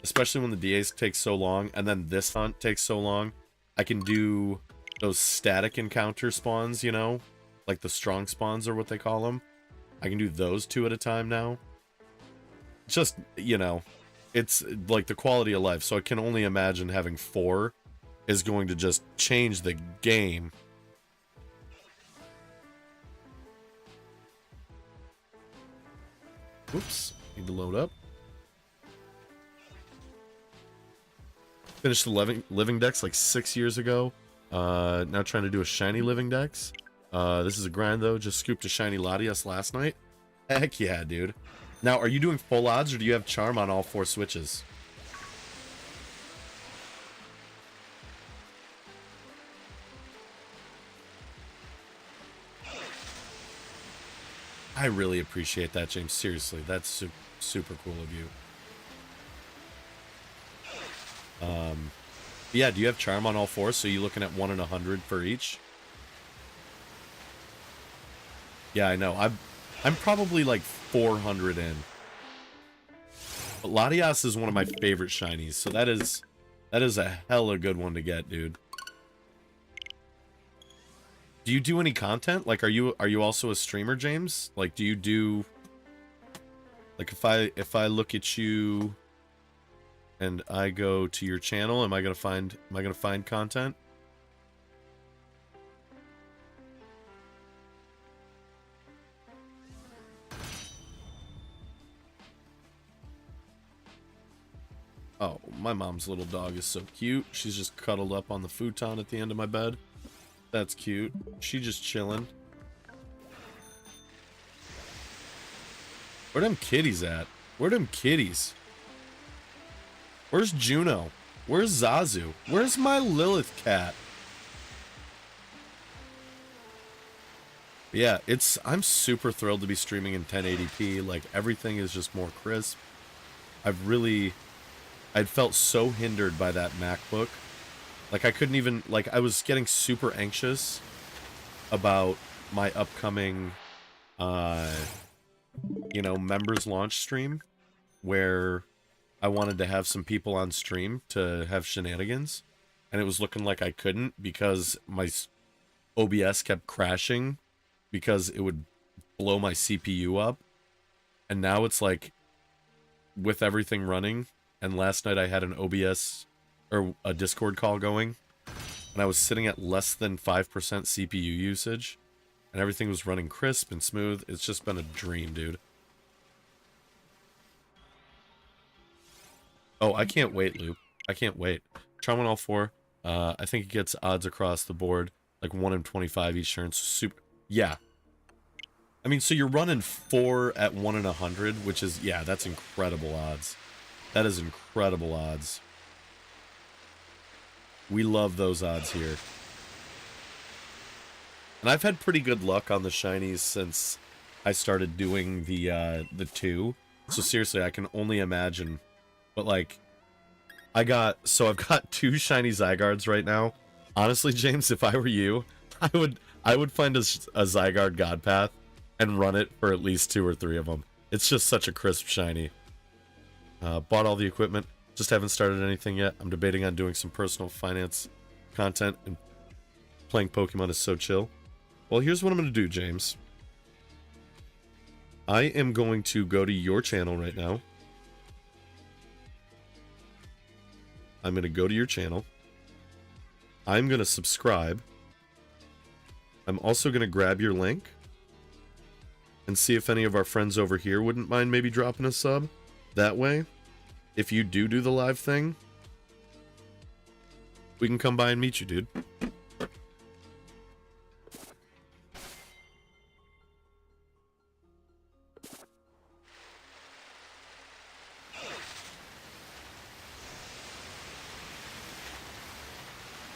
especially when the DAs take so long, and then this hunt takes so long, I can do those static encounter spawns, you know? Like the strong spawns are what they call them. I can do those 2 at a time now. Just, you know, it's like the quality of life. So I can only imagine having 4 is going to just change the game. Oops, need to load up. Finished the living dex like 6 years ago. Now trying to do a shiny living dex. This is a grind though. Just scooped a shiny Latias last night. Heck yeah, dude. Now, are you doing full odds or do you have charm on all 4 switches? I really appreciate that, James. Seriously, that's super cool of you. Yeah, do you have charm on all 4? So you're looking at 1 in 100 for each? Yeah, I know. I'm probably like 400 in. But Latias is one of my favorite shinies, so that is a hella good one to get, dude. Do you do any content? Like, are you also a streamer, James? Like, do you do... Like, if I look at you and I go to your channel, am I gonna find content? Oh, my mom's little dog is so cute. She's just cuddled up on the futon at the end of my bed. That's cute. She just chilling. Where them kitties at? Where them kitties? Where's Juno? Where's Zazu? Where's my Lilith cat? Yeah, I'm super thrilled to be streaming in 1080p. Like, everything is just more crisp. I'd felt so hindered by that MacBook. Like, I couldn't even, like, I was getting super anxious about my upcoming, you know, members launch stream, where I wanted to have some people on stream to have shenanigans, and it was looking like I couldn't because my OBS kept crashing because it would blow my CPU up. And now it's like, with everything running, and last night I had an OBS or a Discord call going, and I was sitting at less than 5% CPU usage, and everything was running crisp and smooth. It's just been a dream, dude. Oh, I can't wait, Loop. I can't wait. Charmin all 4. I think it gets odds across the board, like 1 in 25 each turn. Super. Yeah. I mean, so you're running 4 at 1 in 100, which is, yeah, that's incredible odds. That is incredible odds. We love those odds here. And I've had pretty good luck on the shinies since I started doing the 2. So seriously, I can only imagine. But like, I've got 2 shiny Zygardes right now. Honestly, James, if I were you, I would find a Zygarde God Path and run it for at least 2 or 3 of them. It's just such a crisp shiny. Bought all the equipment. Just haven't started anything yet. I'm debating on doing some personal finance content, and playing Pokemon is so chill. Well, here's what I'm going to do, James. I am going to go to your channel right now. I'm going to go to your channel. I'm going to subscribe. I'm also going to grab your link and see if any of our friends over here wouldn't mind maybe dropping a sub. That way, if you do the live thing, we can come by and meet you, dude.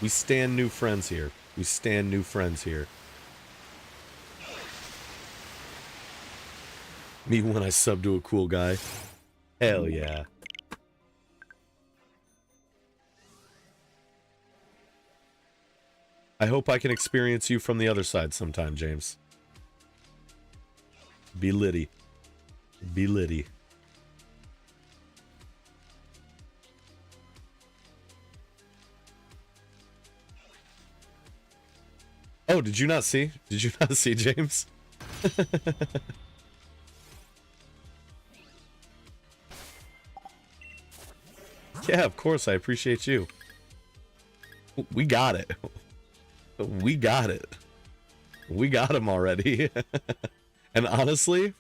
We stand new friends here. We stand new friends here. Me when I sub to a cool guy. Hell yeah. I hope I can experience you from the other side sometime, James. Be litty. Be litty. Oh, did you not see? Did you not see, James? Yeah, of course, I appreciate you. We got it. We got it. We got him already. And honestly,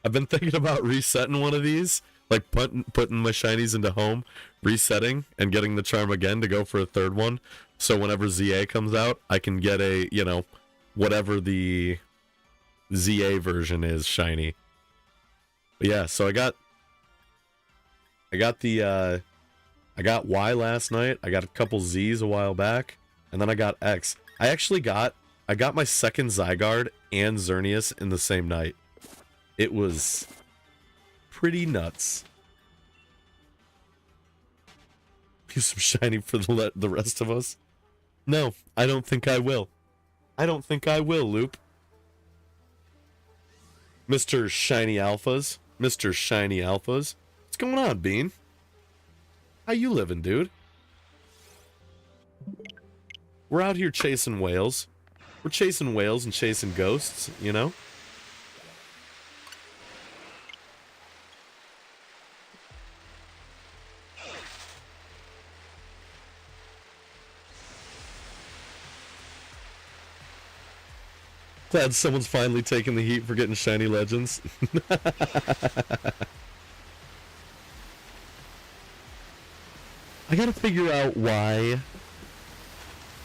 I've been thinking about resetting one of these, like putting my shinies into home, resetting, and getting the charm again to go for a third one. So whenever ZA comes out, I can get a, you know, whatever the ZA version is shiny. But yeah, so I got Y last night. I got a couple Z's a while back, and then I got X. I got my second Zygarde and Xerneas in the same night. It was pretty nuts. Use some shiny for the rest of us. No, I don't think I will. I don't think I will, Loop. Mr. Shiny Alphas. Mr. Shiny Alphas. Let's going on, Bean? How you living, dude? We're out here chasing whales. We're chasing whales and chasing ghosts, you know? Glad someone's finally taking the heat for getting shiny legends. I gotta figure out why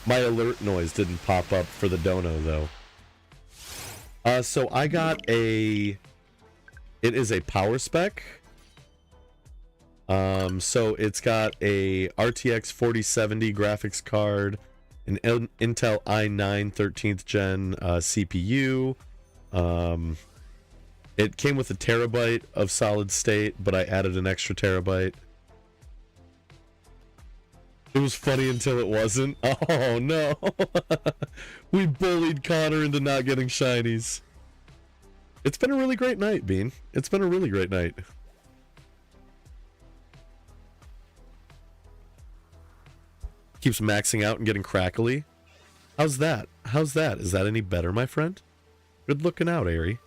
my alert noise didn't pop up for the dono, though. So I got a... It is a power spec. So it's got a RTX 4070 graphics card, an Intel i9 13th gen CPU. It came with a terabyte of solid state, but I added an extra terabyte. It was funny until it wasn't. Oh no. We bullied Connor into not getting shinies. It's been a really great night, Bean. It's been a really great night. Keeps maxing out and getting crackly. How's that? How's that? Is that any better, my friend? Good looking out, Airy.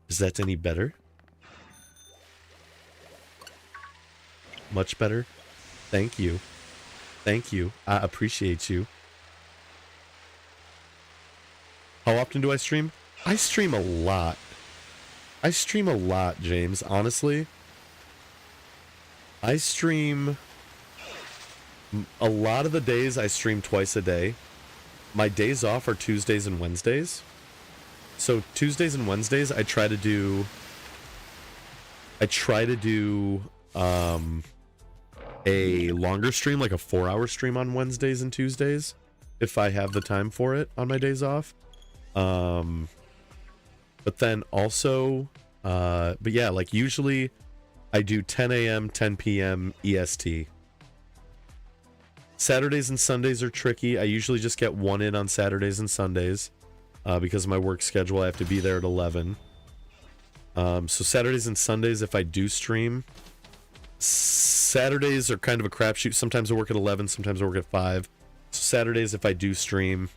Is that any better? Much better? Thank you. Thank you. I appreciate you. How often do I stream? I stream a lot. I stream a lot, James, honestly. I stream... A lot of the days I stream twice a day. My days off are Tuesdays and Wednesdays. So Tuesdays and Wednesdays I try to do a longer stream, like a 4-hour stream on Wednesdays and Tuesdays, if I have the time for it on my days off. But then also, but yeah, like usually I do 10 a.m., 10 p.m. EST. Saturdays and Sundays are tricky. I usually just get one in on Saturdays and Sundays. Because of my work schedule, I have to be there at 11. So Saturdays and Sundays, if I do stream, Saturdays are kind of a crapshoot. Sometimes I work at 11, sometimes I work at 5. So Saturdays, if I do stream,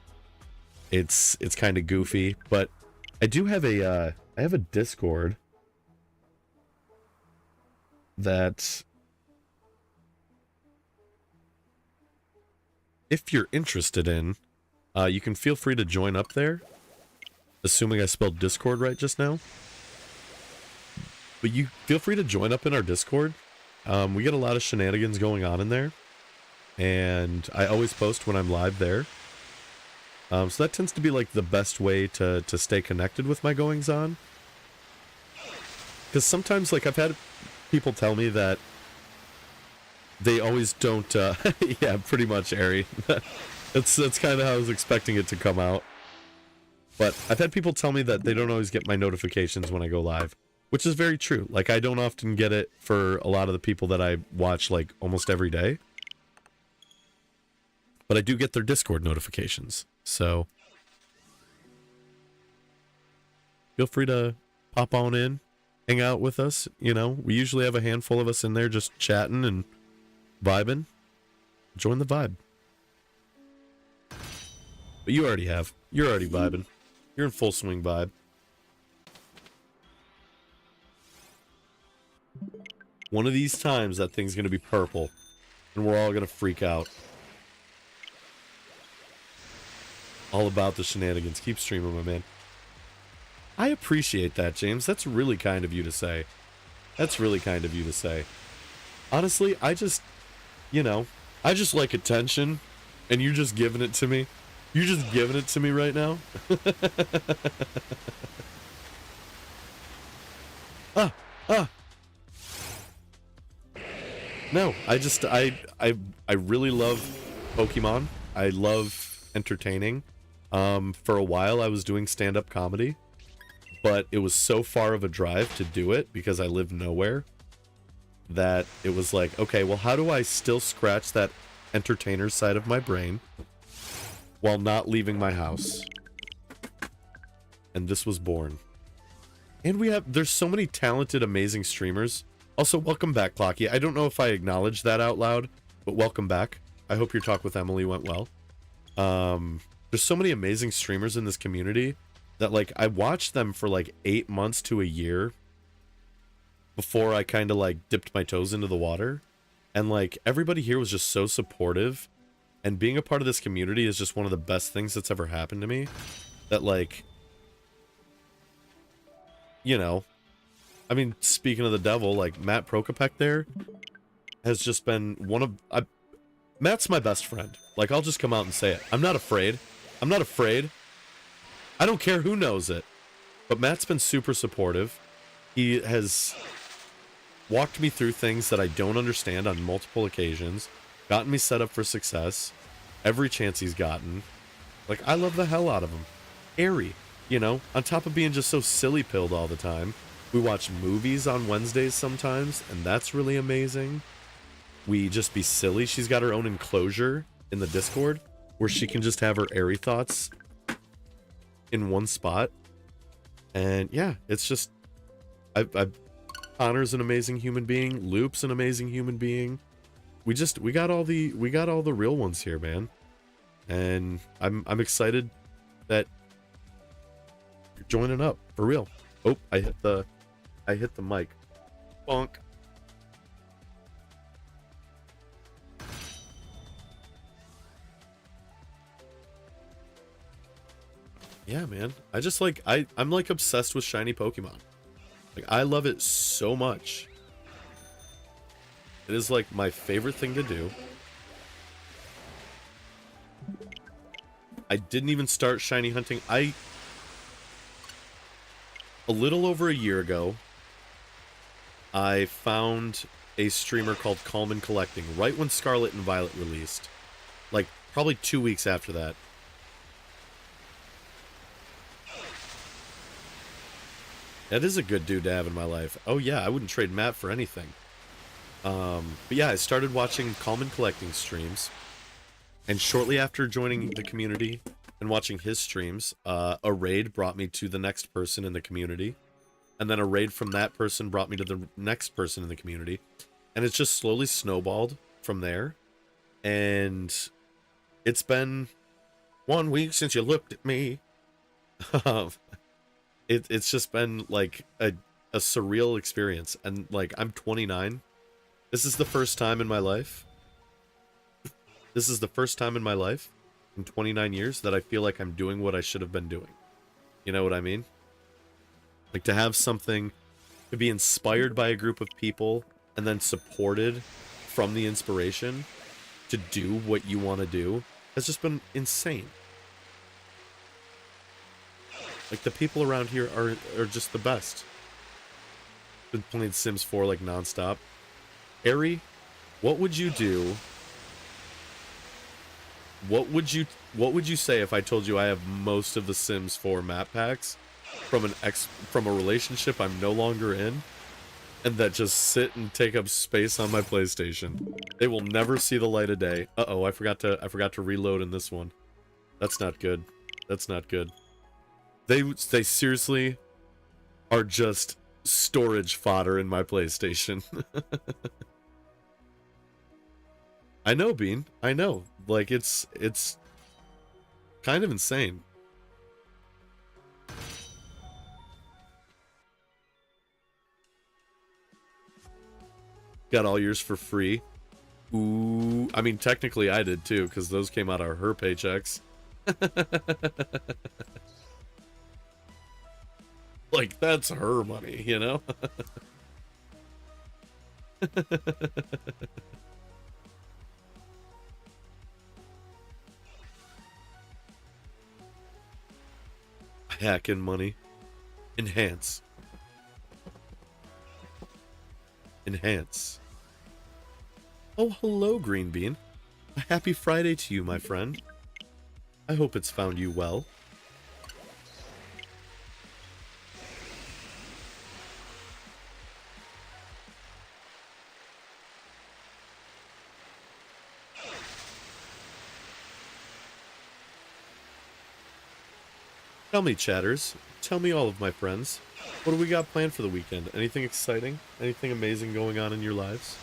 it's kind of goofy. But I do have I have a Discord that, if you're interested in, you can feel free to join up there. Assuming I spelled Discord right just now. But you feel free to join up in our Discord. We get a lot of shenanigans going on in there. And I always post when I'm live there. So that tends to be like the best way to stay connected with my goings on. Because sometimes, like, I've had people tell me that they always don't, yeah, pretty much, Ari. That's kind of how I was expecting it to come out. But I've had people tell me that they don't always get my notifications when I go live, which is very true. Like, I don't often get it for a lot of the people that I watch, like, almost every day. But I do get their Discord notifications, so feel free to pop on in, hang out with us. You know, we usually have a handful of us in there just chatting and vibing. Join the vibe. But you already have. You're already vibing. You're in full swing vibe. One of these times, that thing's going to be purple. And we're all going to freak out. All about the shenanigans. Keep streaming, my man. I appreciate that, James. That's really kind of you to say. That's really kind of you to say. Honestly, I just, you know, I just like attention. And you're just giving it to me. You're just giving it to me right now? No, I really love Pokemon. I love entertaining. For a while I was doing stand-up comedy, but it was so far of a drive to do it because I live nowhere that it was like, okay, well, how do I still scratch that entertainer side of my brain while not leaving my house? and this was born. And there's so many talented, amazing streamers. Also, welcome back, Clocky. I don't know if I acknowledged that out loud, but welcome back. I hope your talk with Emily went well. There's so many amazing streamers in this community that, like, I watched them for like 8 months to a year before I kind of like dipped my toes into the water. And like everybody here was just so supportive, and being a part of this community is just one of the best things that's ever happened to me. That, like, you know, I mean, speaking of the devil, like Matt Prokopek there has just been one of Matt's my best friend. Like, I'll just come out and say it. I'm not afraid. I'm not afraid. I don't care who knows it. But Matt's been super supportive. He has walked me through things that I don't understand on multiple occasions, gotten me set up for success every chance he's gotten. Like, I love the hell out of him. Airy, you know, on top of being just so silly-pilled all the time. We watch movies on Wednesdays sometimes, and that's really amazing. We just be silly. She's got her own enclosure in the Discord where she can just have her airy thoughts in one spot. And yeah, it's just, Connor's an amazing human being. Loop's an amazing human being. We got all the real ones here, man. And I'm excited that you're joining up for real. Oh, I hit the mic. Bonk. Yeah, man. I just like I'm like obsessed with shiny Pokemon. Like, I love it so much. It is like my favorite thing to do. I didn't even start shiny hunting. A little over a year ago, I found a streamer called Calm Collecting right when Scarlet and Violet released. Like, probably 2 weeks after that. That is a good dude to have in my life. Oh yeah, I wouldn't trade Matt for anything. But yeah, I started watching Calm Collecting streams. And shortly after joining the community and watching his streams, a raid brought me to the next person in the community. And then a raid from that person brought me to the next person in the community. And it's just slowly snowballed from there. And it's been 1 week since you looked at me. It's just been like a surreal experience. And like, I'm 29. This is the first time in my life. This is the first time in my life in 29 years that I feel like I'm doing what I should have been doing. You know what I mean? Like, to have something, to be inspired by a group of people and then supported from the inspiration to do what you want to do has just been insane. Like, the people around here are just the best. Been playing Sims 4 like nonstop. Ari, what would you do? What would you say if I told you I have most of the Sims 4 map packs from a relationship I'm no longer in, and that just sit and take up space on my PlayStation? They will never see the light of day. Uh-oh, I forgot to reload in this one. That's not good. That's not good. They seriously are just storage fodder in my PlayStation. I know, Bean. I know. Like, it's kind of insane. Got all yours for free. Ooh, I mean, technically I did too, because those came out of her paychecks. Like, that's her money, you know? Hacking money. Enhance. Enhance. Oh, hello, Green Bean. A happy Friday to you, my friend. I hope it's found you well. Tell me, chatters, tell me all of my friends. What do we got planned for the weekend? Anything exciting? Anything amazing going on in your lives?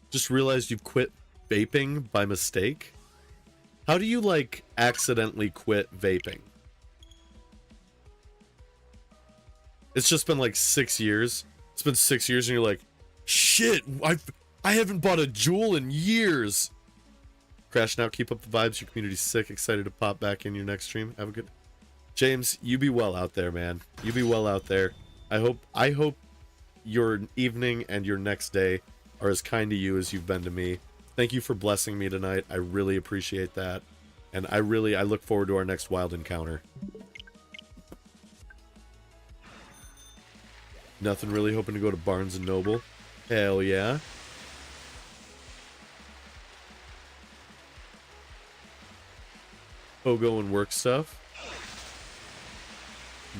Just realized you've quit vaping by mistake. How do you, like, accidentally quit vaping? It's just been like 6 years. It's been 6 years and you're like, shit, I haven't bought a Juul in years. Crashing out, keep up the vibes. Your community's sick. Excited to pop back in your next stream. Have a good... James, you be well out there, man. You be well out there. I hope your evening and your next day are as kind to you as you've been to me. Thank you for blessing me tonight. I really appreciate that. And I look forward to our next wild encounter. Nothing, really hoping to go to Barnes & Noble. Hell yeah. Pogo and work stuff.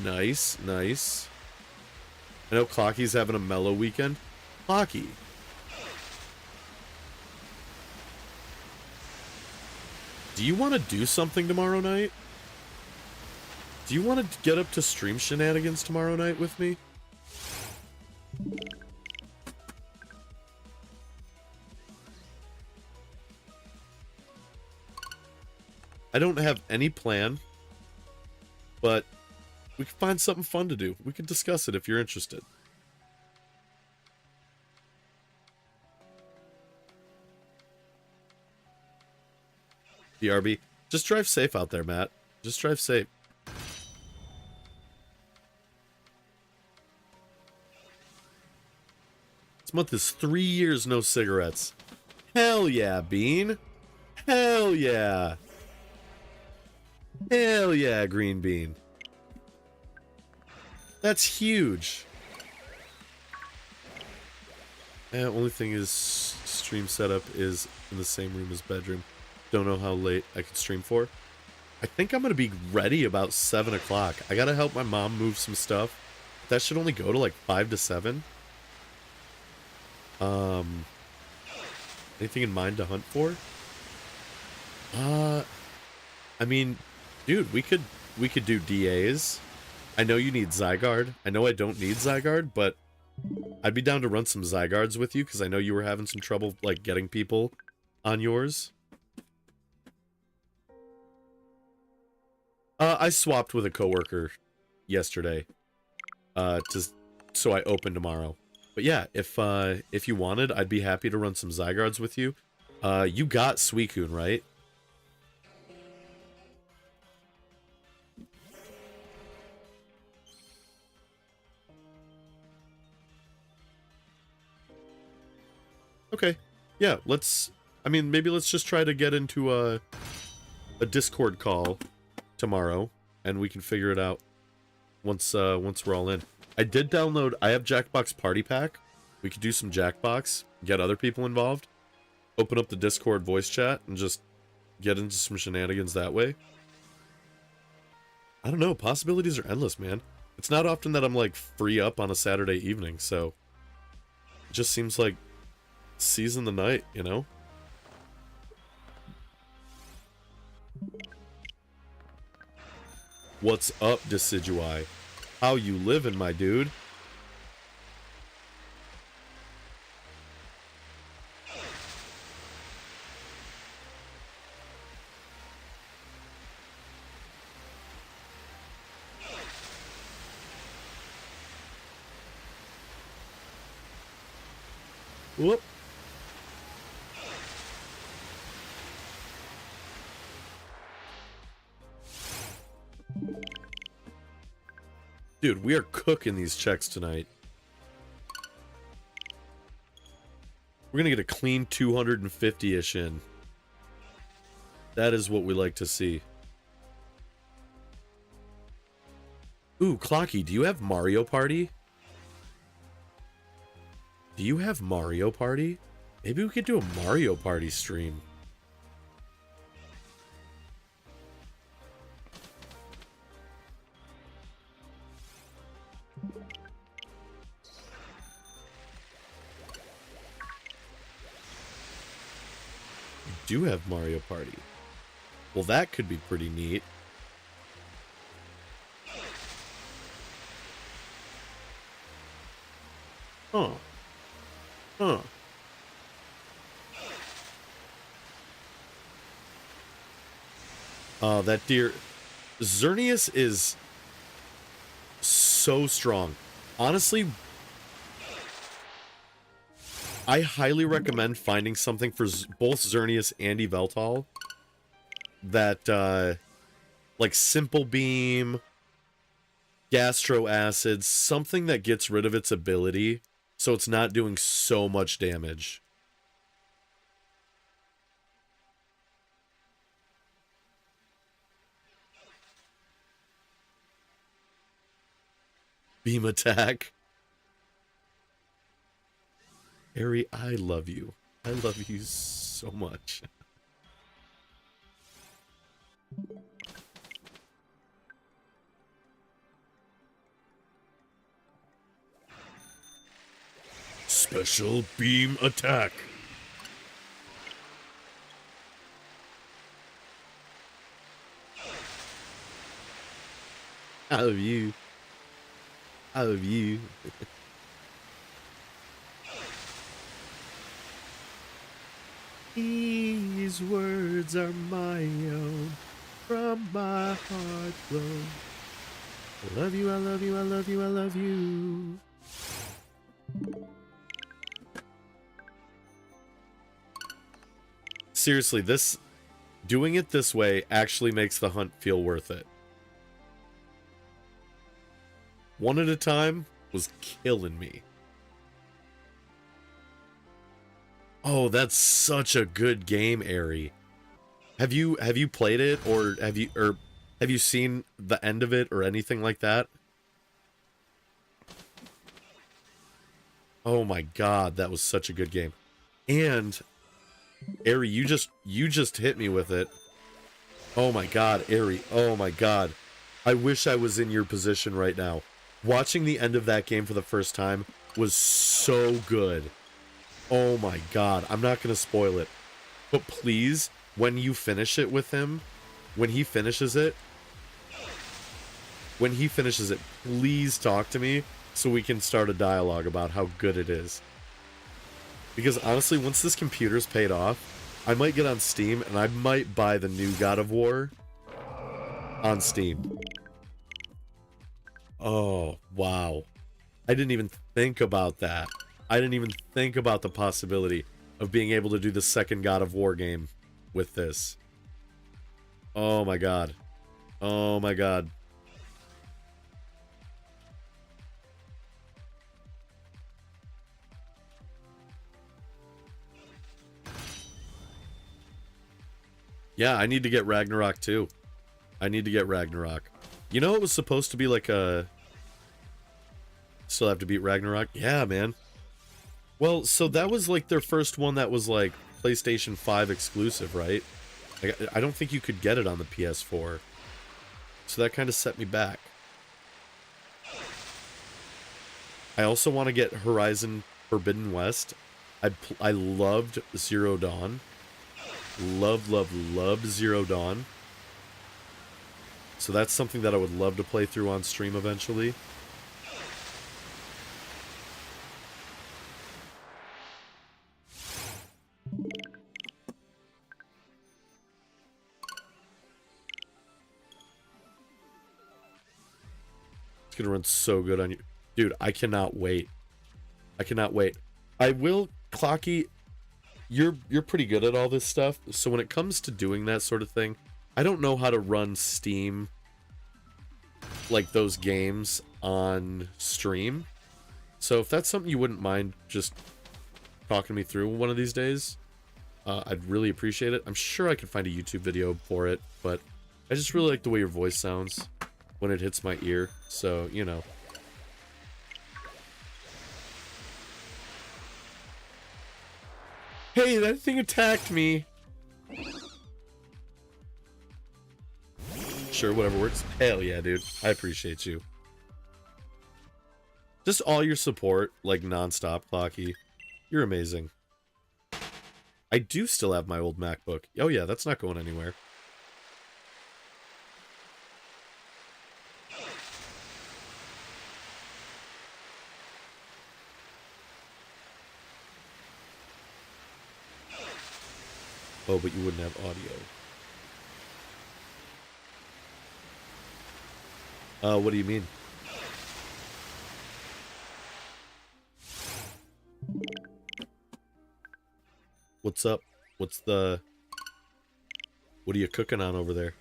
Nice, nice. I know Clocky's having a mellow weekend. Clocky. Do you want to do something tomorrow night? Do you want to get up to stream shenanigans tomorrow night with me? I don't have any plan, but we can find something fun to do. We can discuss it if you're interested. BRB. Just drive safe out there, Matt. Just drive safe. This month is 3 years no cigarettes. Hell yeah, Bean. Hell yeah. Hell yeah, Green Bean. That's huge. Only thing is, stream setup is in the same room as bedroom. Don't know how late I could stream for. I think I'm going to be ready about 7 o'clock. I got to help my mom move some stuff. That should only go to like 5 to 7. Anything in mind to hunt for? I mean, dude, we could do DAs. I know you need Zygarde. I know I don't need Zygarde, but I'd be down to run some Zygardes with you because I know you were having some trouble like getting people on yours. I swapped with a coworker yesterday, so I open tomorrow. But yeah, if you wanted, I'd be happy to run some Zygardes with you. You got Suicune, right? Okay. Yeah, maybe let's just try to get into a Discord call tomorrow, and we can figure it out once we're all in. I have Jackbox Party Pack. We could do some Jackbox, get other people involved, open up the Discord voice chat, and just get into some shenanigans that way. I don't know, possibilities are endless, man. It's not often that I'm like free up on a Saturday evening, so it just seems like season the night, you know? What's up, Decidui? How you living, my dude? Whoop. Dude, we are cooking these checks tonight. We're gonna get a clean 250-ish in. That is what we like to see. Ooh, Clocky, do you have Mario Party? Do you have Mario Party? Maybe we could do a Mario Party stream. do have Mario Party. Well, that could be pretty neat. Huh. Huh. That deer... Xerneas is so strong. Honestly, I highly recommend finding something for both Xerneas and Yveltal that, like Simple Beam, Gastro Acid, something that gets rid of its ability so it's not doing so much damage. Beam attack. Harry, I love you. I love you so much. Special beam attack. I love you. I love you. These words are my own, from my heart flow. I love you, I love you, I love you, I love you. Seriously, doing it this way actually makes the hunt feel worth it. One at a time was killing me. Oh, that's such a good game, Ari. Have you played it, or have you seen the end of it or anything like that? Oh my god, that was such a good game. And Ari, you just hit me with it. Oh my god, Ari. Oh my god. I wish I was in your position right now. Watching the end of that game for the first time was so good. Oh my god, I'm not going to spoil it. But please, when you finish it with him, when he finishes it, please talk to me so we can start a dialogue about how good it is. Because honestly, once this computer's paid off, I might get on Steam and I might buy the new God of War on Steam. Oh, wow. I didn't even think about that. I didn't even think about the possibility of being able to do the second God of War game with this. Oh my god. Oh my god. Yeah, I need to get Ragnarok too. I need to get Ragnarok. You know, it was supposed to be like a... Still have to beat Ragnarok? Yeah, man. Well, so that was like their first one that was like PlayStation 5 exclusive, right? I don't think you could get it on the PS4. So that kind of set me back. I also want to get Horizon Forbidden West. I loved Zero Dawn. Loved Zero Dawn. So that's something that I would love to play through on stream eventually. It's gonna run so good on you. Dude, I cannot wait. I cannot wait. I will, Clocky, you're pretty good at all this stuff, so when it comes to doing that sort of thing, I don't know how to run Steam, like those games, on stream. So if that's something you wouldn't mind just talking me through one of these days, I'd really appreciate it. I'm sure I could find a YouTube video for it, but I just really like the way your voice sounds when it hits my ear, so, you know. Hey, that thing attacked me! Sure, whatever works. Hell yeah, dude. I appreciate you. Just all your support, like, non-stop, Clocky. You're amazing. I do still have my old MacBook. Oh yeah, that's not going anywhere. Oh, but you wouldn't have audio. What do you mean? What's up? What are you cooking on over there?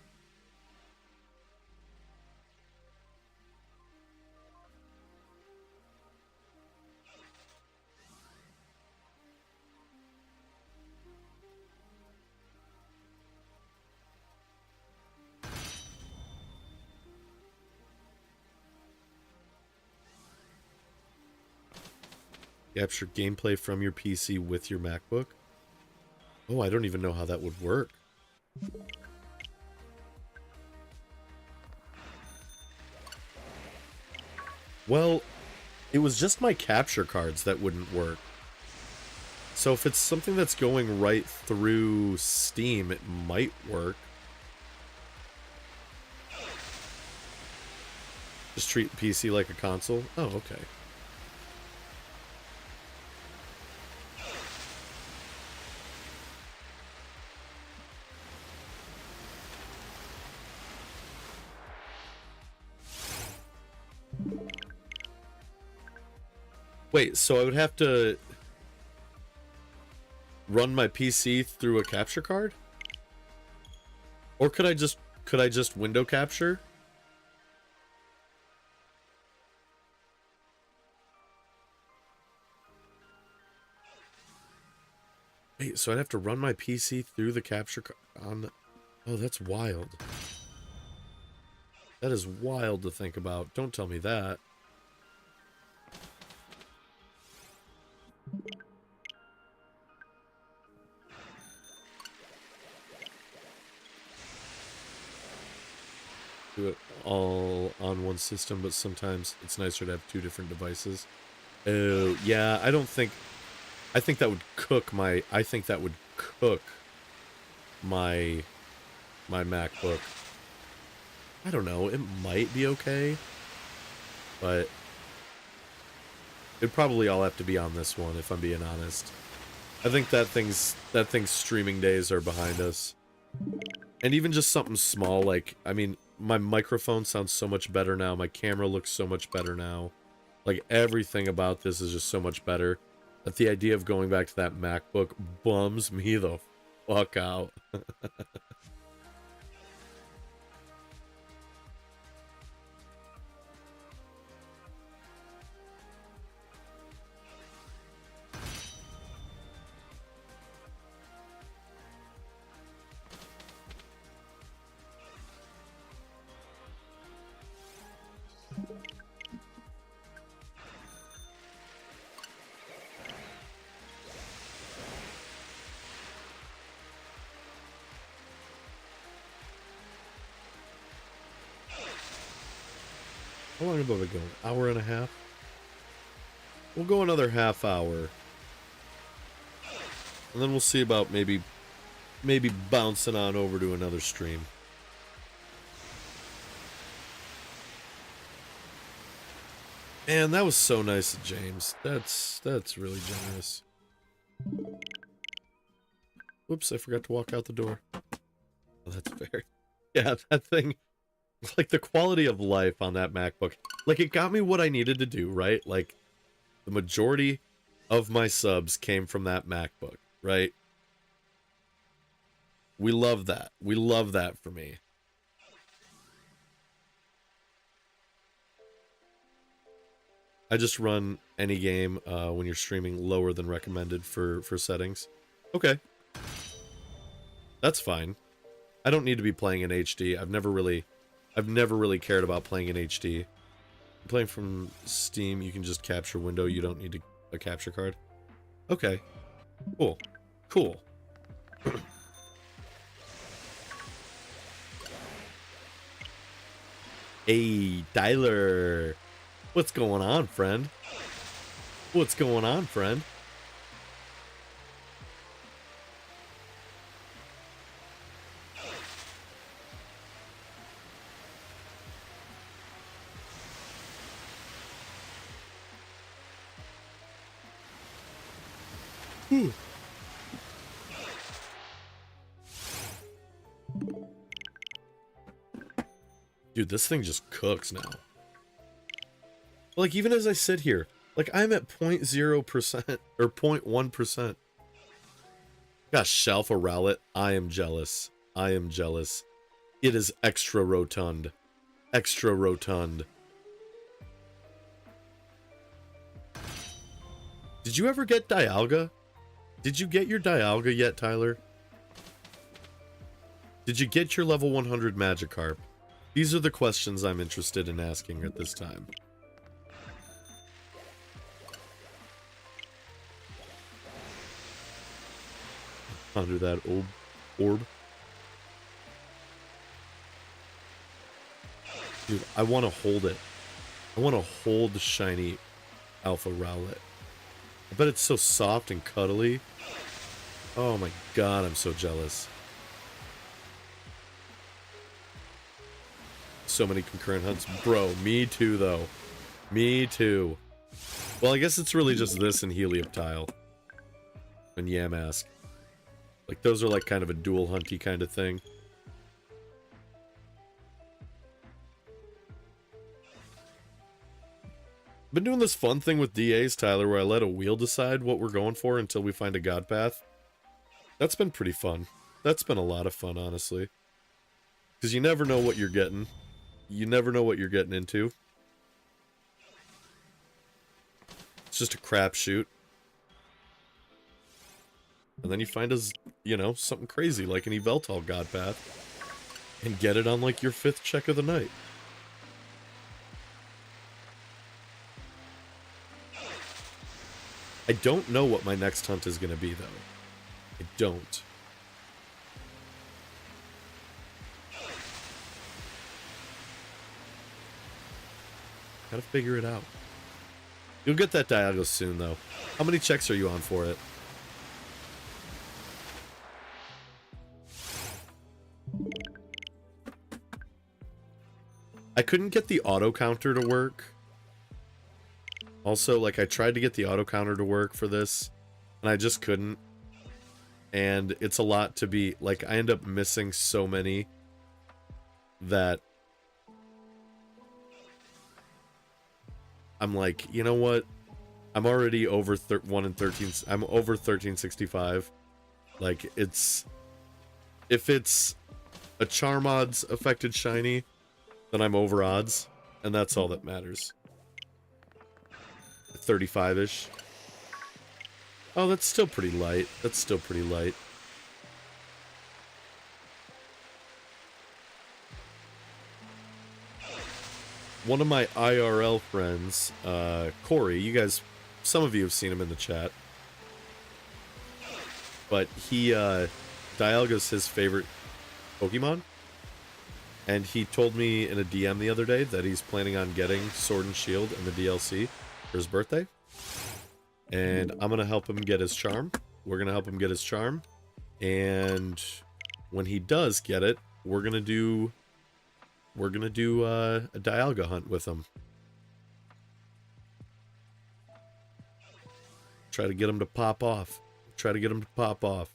Capture gameplay from your PC with your MacBook? Oh, I don't even know how that would work. Well, it was just my capture cards that wouldn't work. So if it's something that's going right through Steam, it might work. Just treat PC like a console? Oh, okay. Wait, so I would have to run my PC through a capture card? Or could I just window capture? Wait, so I'd have to run my PC through the capture card on the... Oh, that's wild. That is wild to think about. Don't tell me that. Do it all on one system, but sometimes it's nicer to have two different devices. Oh, yeah, I think that would cook my... I think that would cook my MacBook. I don't know, it might be okay, but it'd probably all have to be on this one, if I'm being honest. I think that thing's streaming days are behind us. And even just something small, like, I mean, my microphone sounds so much better now, my camera looks so much better now. Like, everything about this is just so much better, that the idea of going back to that MacBook bums me the fuck out. How long have I been going? Hour and a half? We'll go another half hour. And then we'll see about maybe bouncing on over to another stream. And that was so nice of James. That's really generous. Whoops, I forgot to walk out the door. Oh, that's fair. Yeah, that thing... Like, the quality of life on that MacBook. Like, it got me what I needed to do, right? Like, the majority of my subs came from that MacBook, right? We love that. We love that for me. I just run any game when you're streaming lower than recommended for settings. Okay. That's fine. I don't need to be playing in HD. I've never really cared about playing in HD. Playing from Steam, you can just capture window. You don't need a capture card. Okay. Cool. Cool. Hey, Tyler. What's going on, friend? What's going on, friend? Dude, this thing just cooks now. Like, even as I sit here, like, I'm at 0.0% or 0.1%. Gosh, Shelf a Rowlet. I am jealous. I am jealous. It is extra rotund. Extra rotund. Did you ever get Dialga? Did you get your Dialga yet, Tyler? Did you get your level 100 Magikarp? These are the questions I'm interested in asking at this time. Under that orb. Dude, I want to hold it. I want to hold the shiny Alpha Rowlet. I bet it's so soft and cuddly. Oh my god, I'm so jealous. So many concurrent hunts. Bro, me too, though. Me too. Well, I guess it's really just this and Helioptile. And Yamask. Like, those are like kind of a dual hunty kind of thing. Been doing this fun thing with DAs, Tyler, where I let a wheel decide what we're going for until we find a god path. That's been pretty fun. That's been a lot of fun, honestly. Because you never know what you're getting. You never know what you're getting into. It's just a crapshoot. And then you find us, you know, something crazy like an Yveltal god path. And get it on like your 5th check of the night. I don't know what my next hunt is going to be, though. I don't. Gotta figure it out. You'll get that Dialga soon, though. How many checks are you on for it? I couldn't get the auto counter to work. Also, like, I tried to get the auto counter to work for this, and I just couldn't. And it's a lot to be, like, I end up missing so many that I'm like, you know what? I'm already over 1 in 13. I'm over 1365. Like, it's... If it's a Charmod's affected shiny, then I'm over odds, and that's all that matters. 35-ish. Oh, that's still pretty light. That's still pretty light. One of my IRL friends, Corey, you guys, some of you have seen him in the chat. But he, Dialga's his favorite Pokemon. And he told me in a DM the other day that he's planning on getting Sword and Shield in the DLC for his birthday. And I'm going to help him get his charm. We're going to help him get his charm. And when he does get it, we're going to do a Dialga hunt with him. Try to get him to pop off. Try to get him to pop off.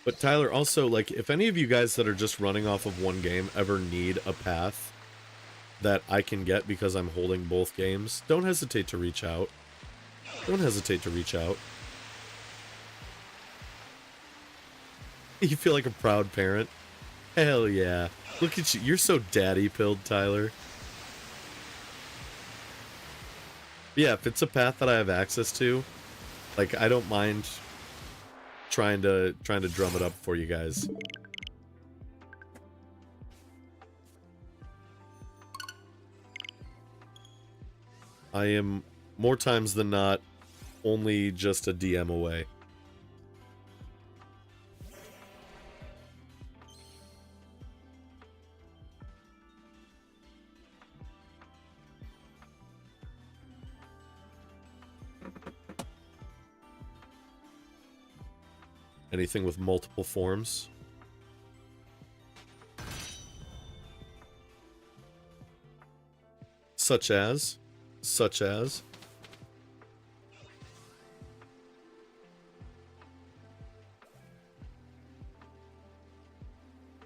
But Tyler, also, like, if any of you guys that are just running off of one game ever need a path that I can get because I'm holding both games, don't hesitate to reach out. Don't hesitate to reach out. You feel like a proud parent? Hell yeah. Look at you. You're so daddy-pilled, Tyler. Yeah, if it's a path that I have access to, like, I don't mind trying to drum it up for you guys. I am, more times than not, only just a DM away. Anything with multiple forms. Such as.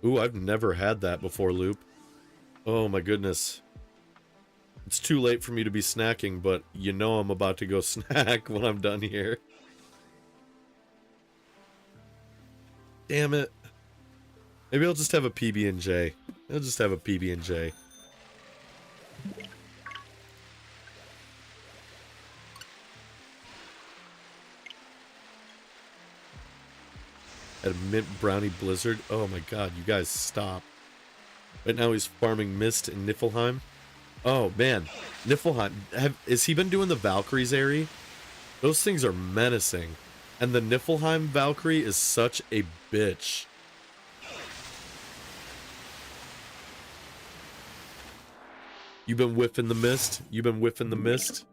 Ooh, I've never had that before, Loop. Oh my goodness. It's too late for me to be snacking, but you know I'm about to go snack when I'm done here. Damn it. Maybe I'll just have a PB&J. I'll just have a PB&J. At a mint brownie blizzard. Oh my god, you guys stop. Right now he's farming Mist in Niflheim. Oh man, Niflheim. Has he been doing the Valkyries, Aerie? Those things are menacing. And the Niflheim Valkyrie is such a bitch. You've been whiffing the mist? You've been whiffing the mist?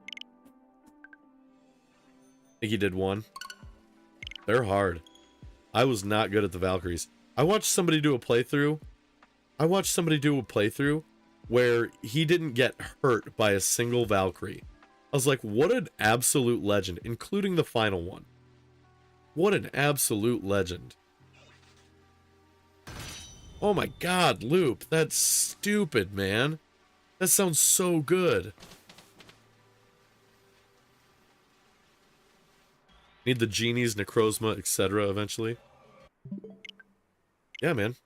I think he did one. They're hard. I was not good at the Valkyries. I watched somebody do a playthrough. Where he didn't get hurt by a single Valkyrie. I was like, what an absolute legend, including the final one. What an absolute legend. Oh my god, Loop, that's stupid, man. That sounds so good. Need the genies, Necrozma, etc. eventually. Yeah, man.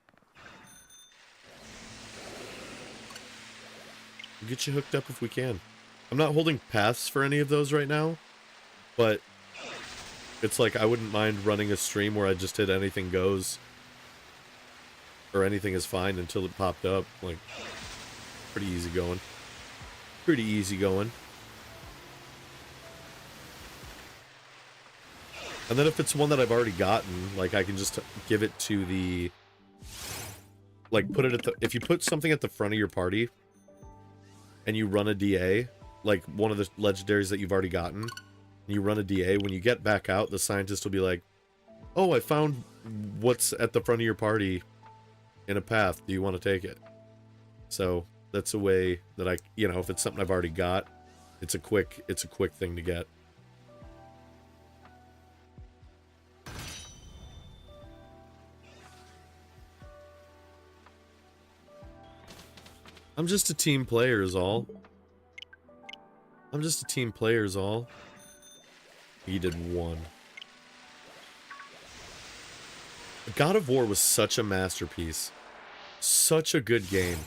We'll get you hooked up if we can. I'm not holding paths for any of those right now, but it's like I wouldn't mind running a stream where I just hit anything goes. Or anything is fine until it popped up. Like, pretty easy going. Pretty easy going. And then if it's one that I've already gotten, like I can just give it to the... Like put it at the... If you put something at the front of your party, and you run a DA, like one of the legendaries that you've already gotten, and you run a DA, when you get back out, the scientist will be like, oh, I found what's at the front of your party in a path. Do you want to take it? So that's a way that I, you know, if it's something I've already got, it's a quick thing to get. I'm just a team player is all. I'm just a team player is all. He did one. God of War was such a masterpiece. Such a good game.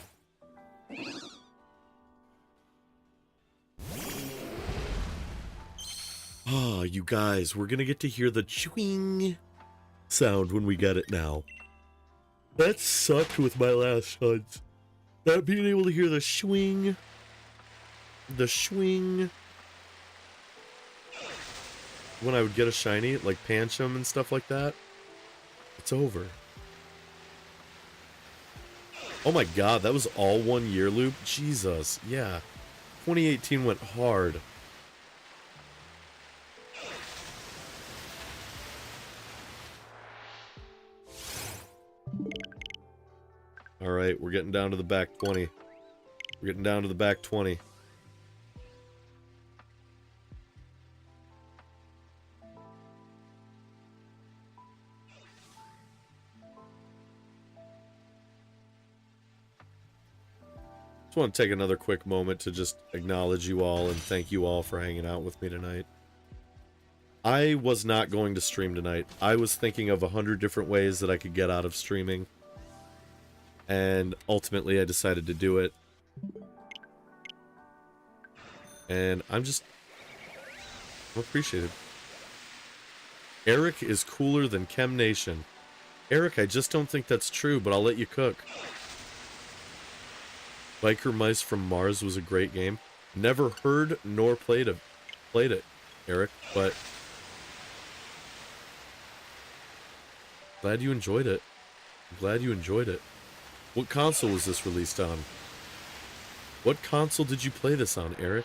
Oh, you guys, we're gonna get to hear the chewing sound when we get it now. That sucked with my last HUDs. Not being able to hear the swing. The swing. When I would get a shiny, like Pancham and stuff like that. It's over. Oh my god, that was all 1 year, Loop? Jesus, yeah. 2018 went hard. Alright, we're getting down to the back 20. We're getting down to the back 20. Just want to take another quick moment to just acknowledge you all and thank you all for hanging out with me tonight. I was not going to stream tonight. I was thinking of 100 different ways that I could get out of streaming. And ultimately I decided to do it. And I'm appreciated. Eric is cooler than Chem Nation. Eric, I just don't think that's true, but I'll let you cook. Biker Mice from Mars was a great game. Never heard nor played it, Eric, but glad you enjoyed it. Glad you enjoyed it. What console was this released on? What console did you play this on, Eric?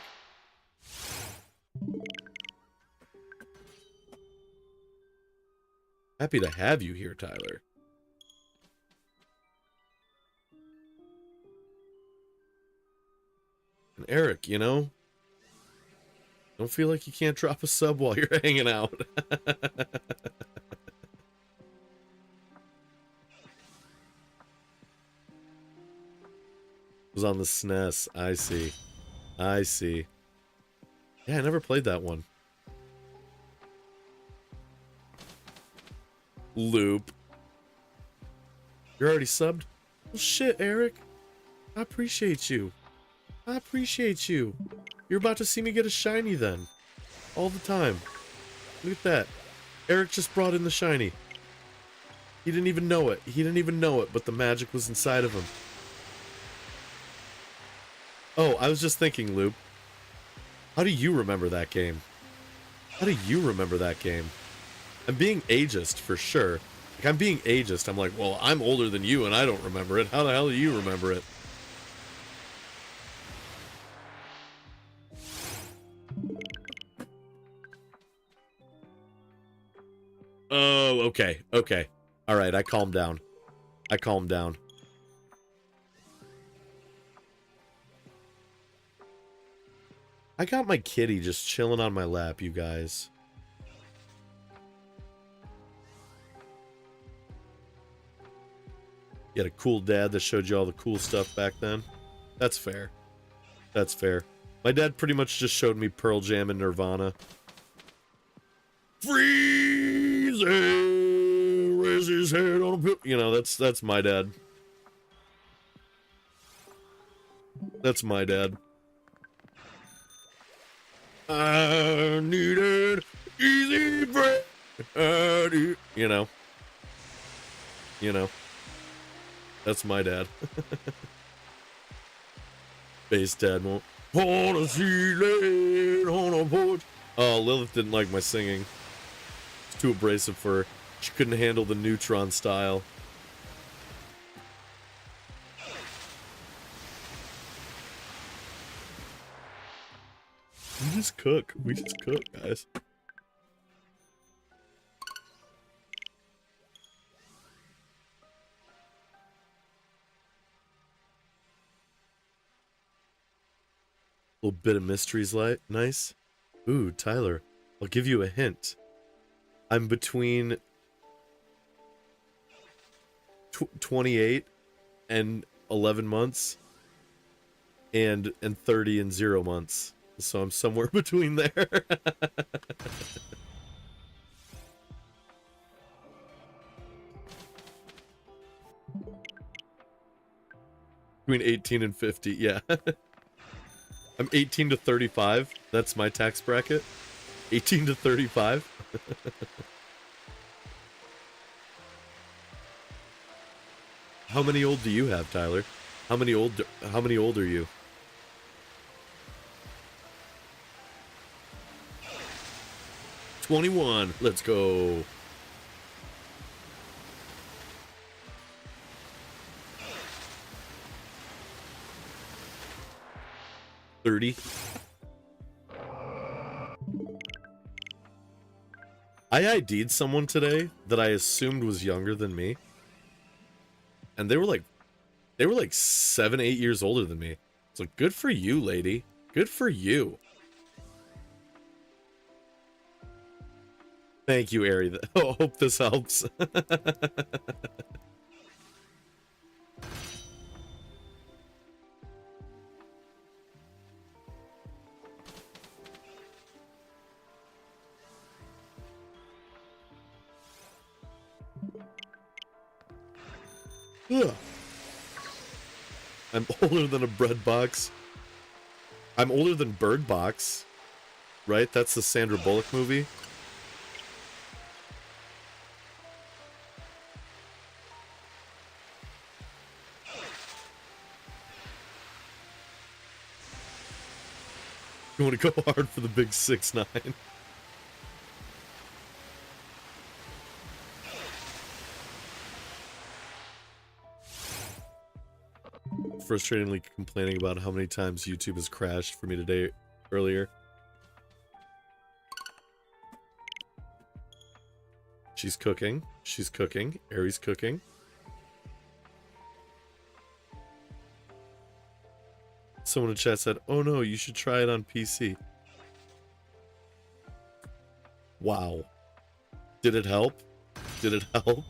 Happy to have you here, Tyler. And Eric, you know, don't feel like you can't drop a sub while you're hanging out. Was on the SNES. I see. I see. Yeah, I never played that one. Loop. You're already subbed? Well, shit, Eric. I appreciate you. I appreciate you. You're about to see me get a shiny then. All the time. Look at that. Eric just brought in the shiny. He didn't even know it. He didn't even know it, but the magic was inside of him. Oh, I was just thinking, Loop. How do you remember that game? How do you remember that game? I'm being ageist, for sure. Like, I'm being ageist. I'm like, well, I'm older than you and I don't remember it. How the hell do you remember it? Oh, okay. Okay. Alright, I calmed down. I calmed down. I got my kitty just chilling on my lap, you guys. You had a cool dad that showed you all the cool stuff back then. That's fair. That's fair. My dad pretty much just showed me Pearl Jam and Nirvana. Freeze! Raise his head on a pillow. You know, that's my dad. That's my dad. I needed easy break. You know. You know. That's my dad. Bass dad won't wanna see laid on a porch. Oh, Lilith didn't like my singing. It's too abrasive for her. She couldn't handle the neutron style. We just cook. We just cook, guys. Little bit of mysteries light. Nice. Ooh, Tyler. I'll give you a hint. I'm between 28 and 11 months and 30 and 0 months. So I'm somewhere between there. Between 18 and 50, yeah. I'm 18 to 35. That's my tax bracket. 18 to 35. How many old do you have, Tyler? How many old are you? $21. Let's go. $30. I ID'd someone today that I assumed was younger than me. And they were like 7, 8 years older than me. It's like, good for you, lady. Good for you. Thank you, Ari. I hope this helps. Ugh. I'm older than a bread box. I'm older than Bird Box. Right? That's the Sandra Bullock movie. You want to go hard for the big 6'9". Frustratingly complaining about how many times YouTube has crashed for me today earlier. She's cooking. She's cooking. Aries cooking. Someone in chat said, oh no, you should try it on PC. Wow. Did it help? Did it help?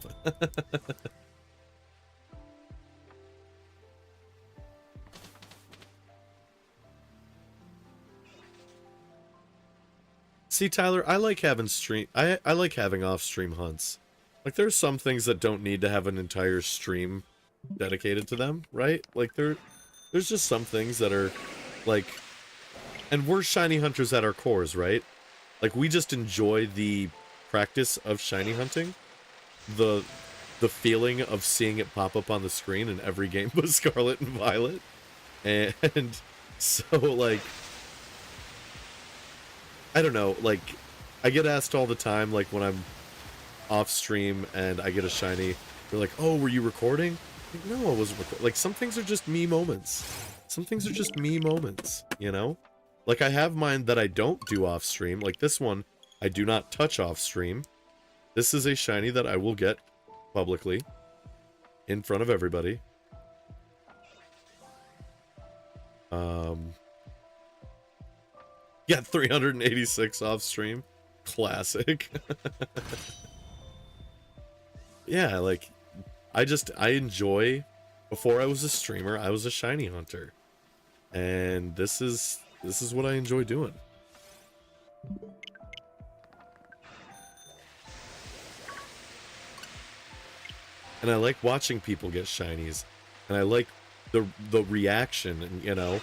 See, Tyler, I like having I like having off-stream hunts. Like, there's some things that don't need to have an entire stream dedicated to them, right? Like, there's just some things that are, like... And we're shiny hunters at our cores, right? Like, we just enjoy the practice of shiny hunting. The feeling of seeing it pop up on the screen in every game with Scarlet and Violet. And so, like... I don't know, like, I get asked all the time, like, when I'm off stream and I get a shiny, they're like, oh, were you recording? Like, no, I wasn't recording. Like, some things are just me moments. Some things are just me moments, you know? Like, I have mine that I don't do off stream. Like, this one, I do not touch off stream. This is a shiny that I will get publicly in front of everybody. Yeah, 386 off stream. Classic. Yeah, like, I enjoy, before I was a streamer, I was a shiny hunter. And this is what I enjoy doing. And I like watching people get shinies. And I like the reaction, and, you know.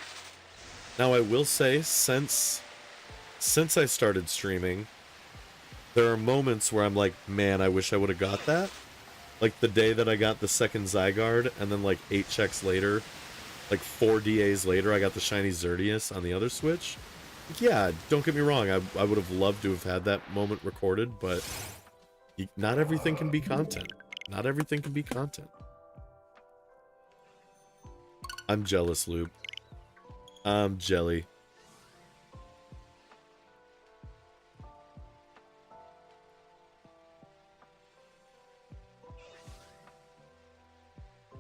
Now, I will say, since I started streaming, there are moments where I'm like, man, I wish I would have got that. Like the day that I got the second Zygarde, and then like 8 checks later, like 4 DAs later, I got the shiny Xerneas on the other Switch. Yeah, don't get me wrong, I would have loved to have had that moment recorded, but not everything can be content. Not everything can be content. I'm jealous, Loop. I'm jelly.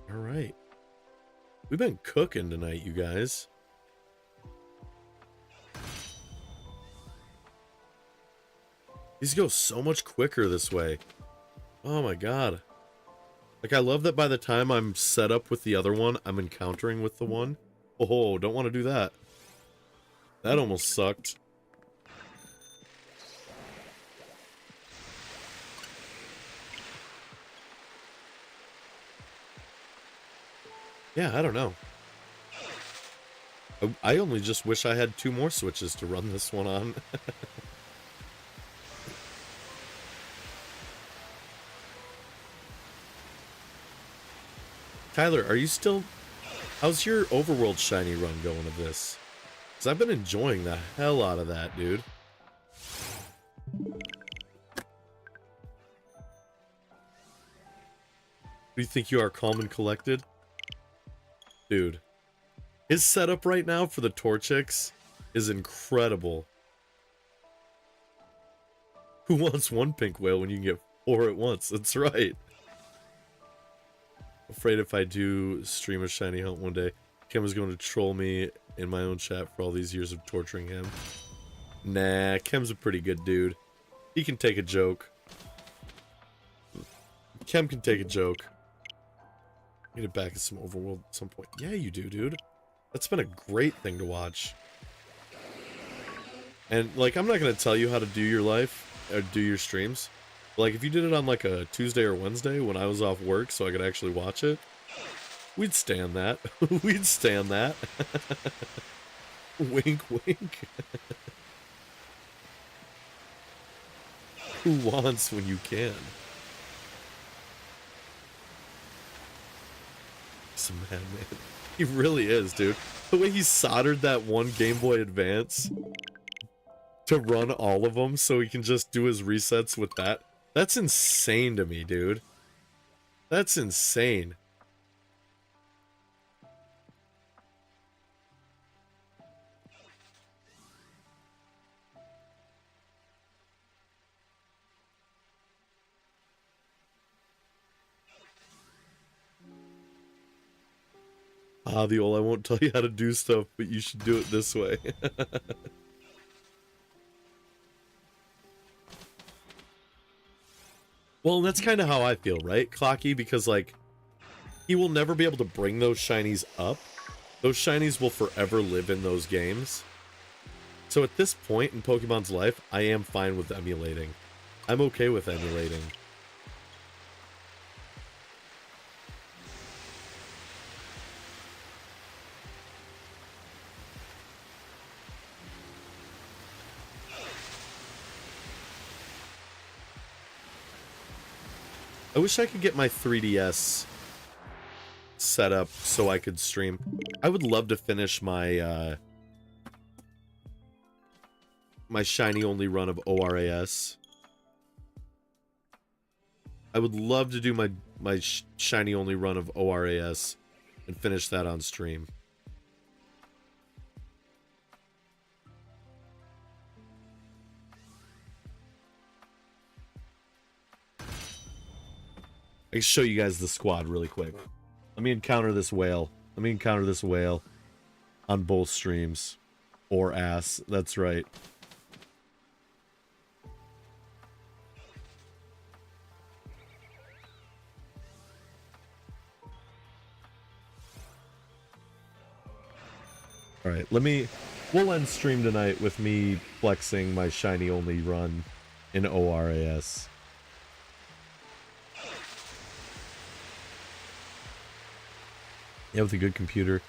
All right. We've been cooking tonight, you guys. These go so much quicker this way. Oh my god. Like, I love that by the time I'm set up with the other one, I'm encountering with the one. Oh, don't want to do that. That almost sucked. Yeah, I don't know. I only just wish I had 2 more switches to run this one on. Tyler, are you still... How's your overworld shiny run going of this? Because I've been enjoying the hell out of that, dude. Do you think you are calm and collected? Dude. His setup right now for the Torchics is incredible. Who wants 1 pink whale when you can get 4 at once? That's right. Afraid if I do stream a shiny hunt one day, Kim is going to troll me in my own chat for all these years of torturing him. Nah, Kim's a pretty good dude. He can take a joke. Kim can take a joke. Get it back at some overworld at some point. Yeah, you do, dude. That's been a great thing to watch. And, like, I'm not going to tell you how to do your life, or do your streams. Like, if you did it on, like, a Tuesday or Wednesday when I was off work so I could actually watch it, we'd stand that. We'd stand that. Wink, wink. Who wants when you can? He's a madman. He really is, dude. The way he soldered that one Game Boy Advance to run all of them so he can just do his resets with that. That's insane to me, dude. That's insane. Ah, the old I won't tell you how to do stuff, but you should do it this way. Well, that's kind of how I feel, right, Clocky? Because, like, he will never be able to bring those shinies up. Those shinies will forever live in those games. So at this point in Pokemon's life, I am fine with emulating. I'm okay with emulating. I wish I could get my 3DS set up so I could stream. I would love to finish my my shiny only run of ORAS. I would love to do my shiny only run of ORAS and finish that on stream. I can show you guys the squad really quick. Let me encounter this whale. Let me encounter this whale on both streams. Or ass. That's right. Alright, we'll end stream tonight with me flexing my shiny only run in ORAS. Yeah, with a good computer,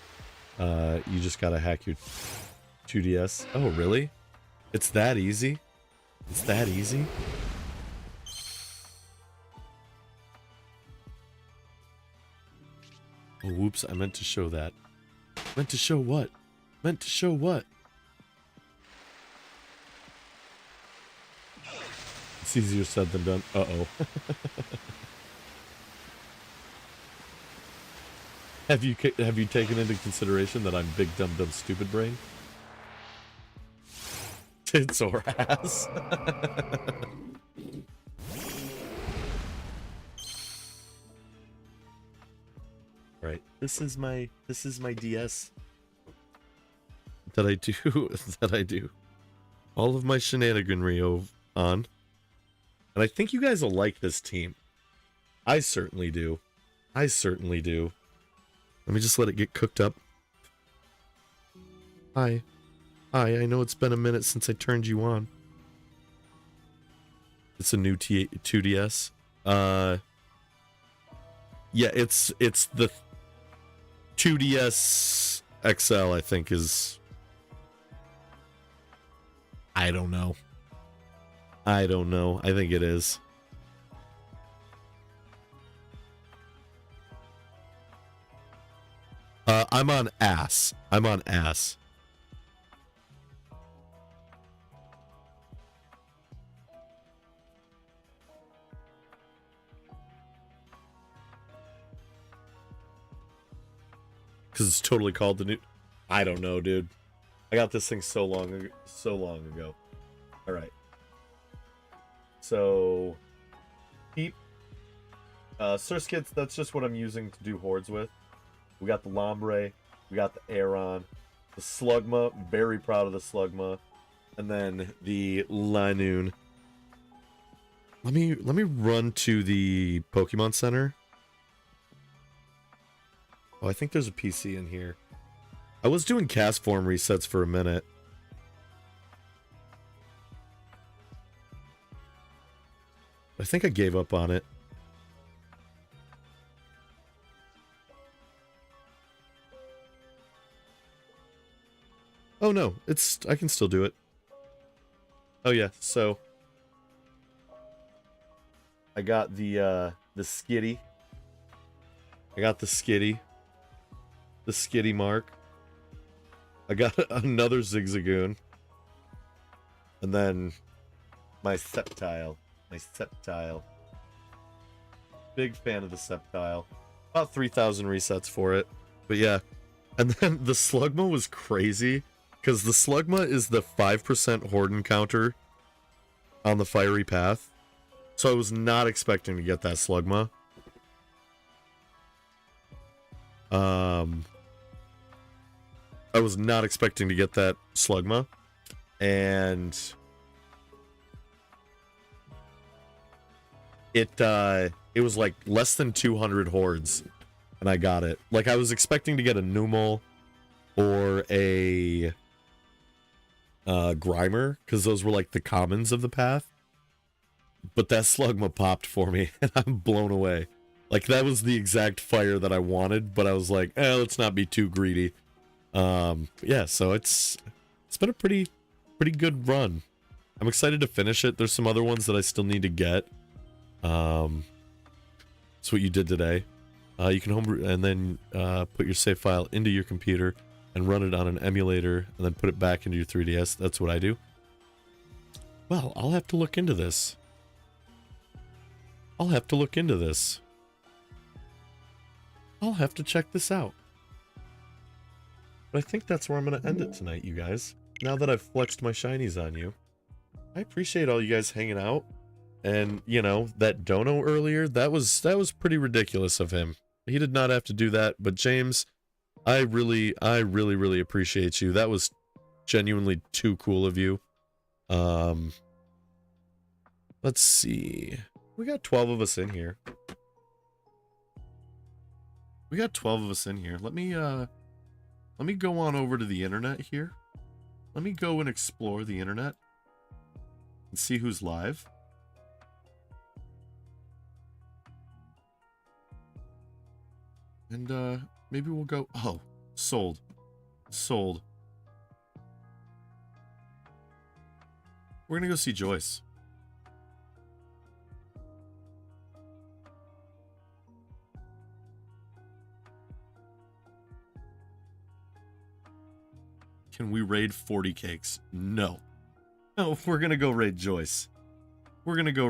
you just gotta hack your 2DS. Oh, really? It's that easy? It's that easy? Oh, whoops, I meant to show that. Meant to show what? Meant to show what? It's easier said than done. Uh-oh. Have you taken into consideration that I'm big dumb dumb stupid brain? Tits or ass? Right. This is my DS. That I do that I do. All of my shenaniganry on. And I think you guys will like this team. I certainly do. I certainly do. Let me just let it get cooked up. Hi. Hi, I know it's been a minute since I turned you on. It's a new 2DS. Yeah, it's the 2DS XL, I think is... I don't know. I don't know. I think it is. I'm on ass. I'm on ass. Because it's totally called the new... I don't know, dude. I got this thing so long ago. All right. So, keep Surskits. That's just what I'm using to do hordes with. We got the Lombre, we got the Aeron, the Slugma. Very proud of the Slugma, and then the Lanoon. Let me run to the Pokemon Center. Oh, I think there's a PC in here. I was doing cast form resets for a minute. I think I gave up on it. Oh no, I can still do it. Oh yeah, so I got the Skitty. I got the Skitty. The Skitty mark. I got another Zigzagoon. And then my Sceptile. My Sceptile. Big fan of the Sceptile. About 3,000 resets for it. But yeah. And then the Slugma was crazy. Because the Slugma is the 5% horde encounter on the Fiery Path. So I was not expecting to get that Slugma. I was not expecting to get that Slugma. And it was like less than 200 hordes, and I got it. Like, I was expecting to get a Numel or a Grimer, because those were like the commons of the path. But that Slugma popped for me, and I'm blown away. Like, that was the exact fire that I wanted, but I was like, let's not be too greedy. Yeah, so it's been a pretty good run. I'm excited to finish it. There's some other ones that I still need to get. That's what you did today. You can home and then put your save file into your computer and run it on an emulator and then put it back into your 3DS. That's what I do. Well, I'll have to look into this. I'll have to check this out. But I think that's where I'm going to end it tonight, you guys. Now that I've flexed my shinies on you. I appreciate all you guys hanging out. And, you know, that dono earlier, that was pretty ridiculous of him. He did not have to do that, but James, I really appreciate you. That was genuinely too cool of you. Let's see. We got 12 of us in here. Let me go on over to the internet here. Let me go and explore the internet and see who's live. And maybe we'll go. Oh, sold. We're gonna go see Joyce. Can we raid 40 cakes? No. No, we're gonna go raid Joyce. We're gonna get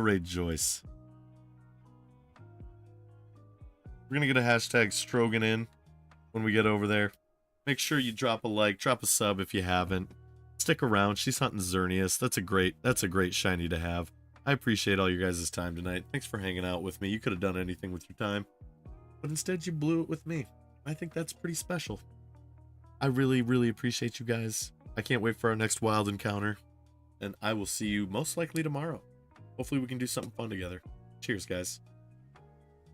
a hashtag Strogan in when we get over there. Make sure you drop a like, drop a sub if you haven't. Stick around. She's hunting Xerneas. That's a great shiny to have. I appreciate all your guys' time tonight. Thanks for hanging out with me. You could have done anything with your time, but instead you blew it with me. I think that's pretty special. I really appreciate you guys. I can't wait for our next wild encounter, and I will see you most likely tomorrow. Hopefully we can do something fun together. Cheers, guys.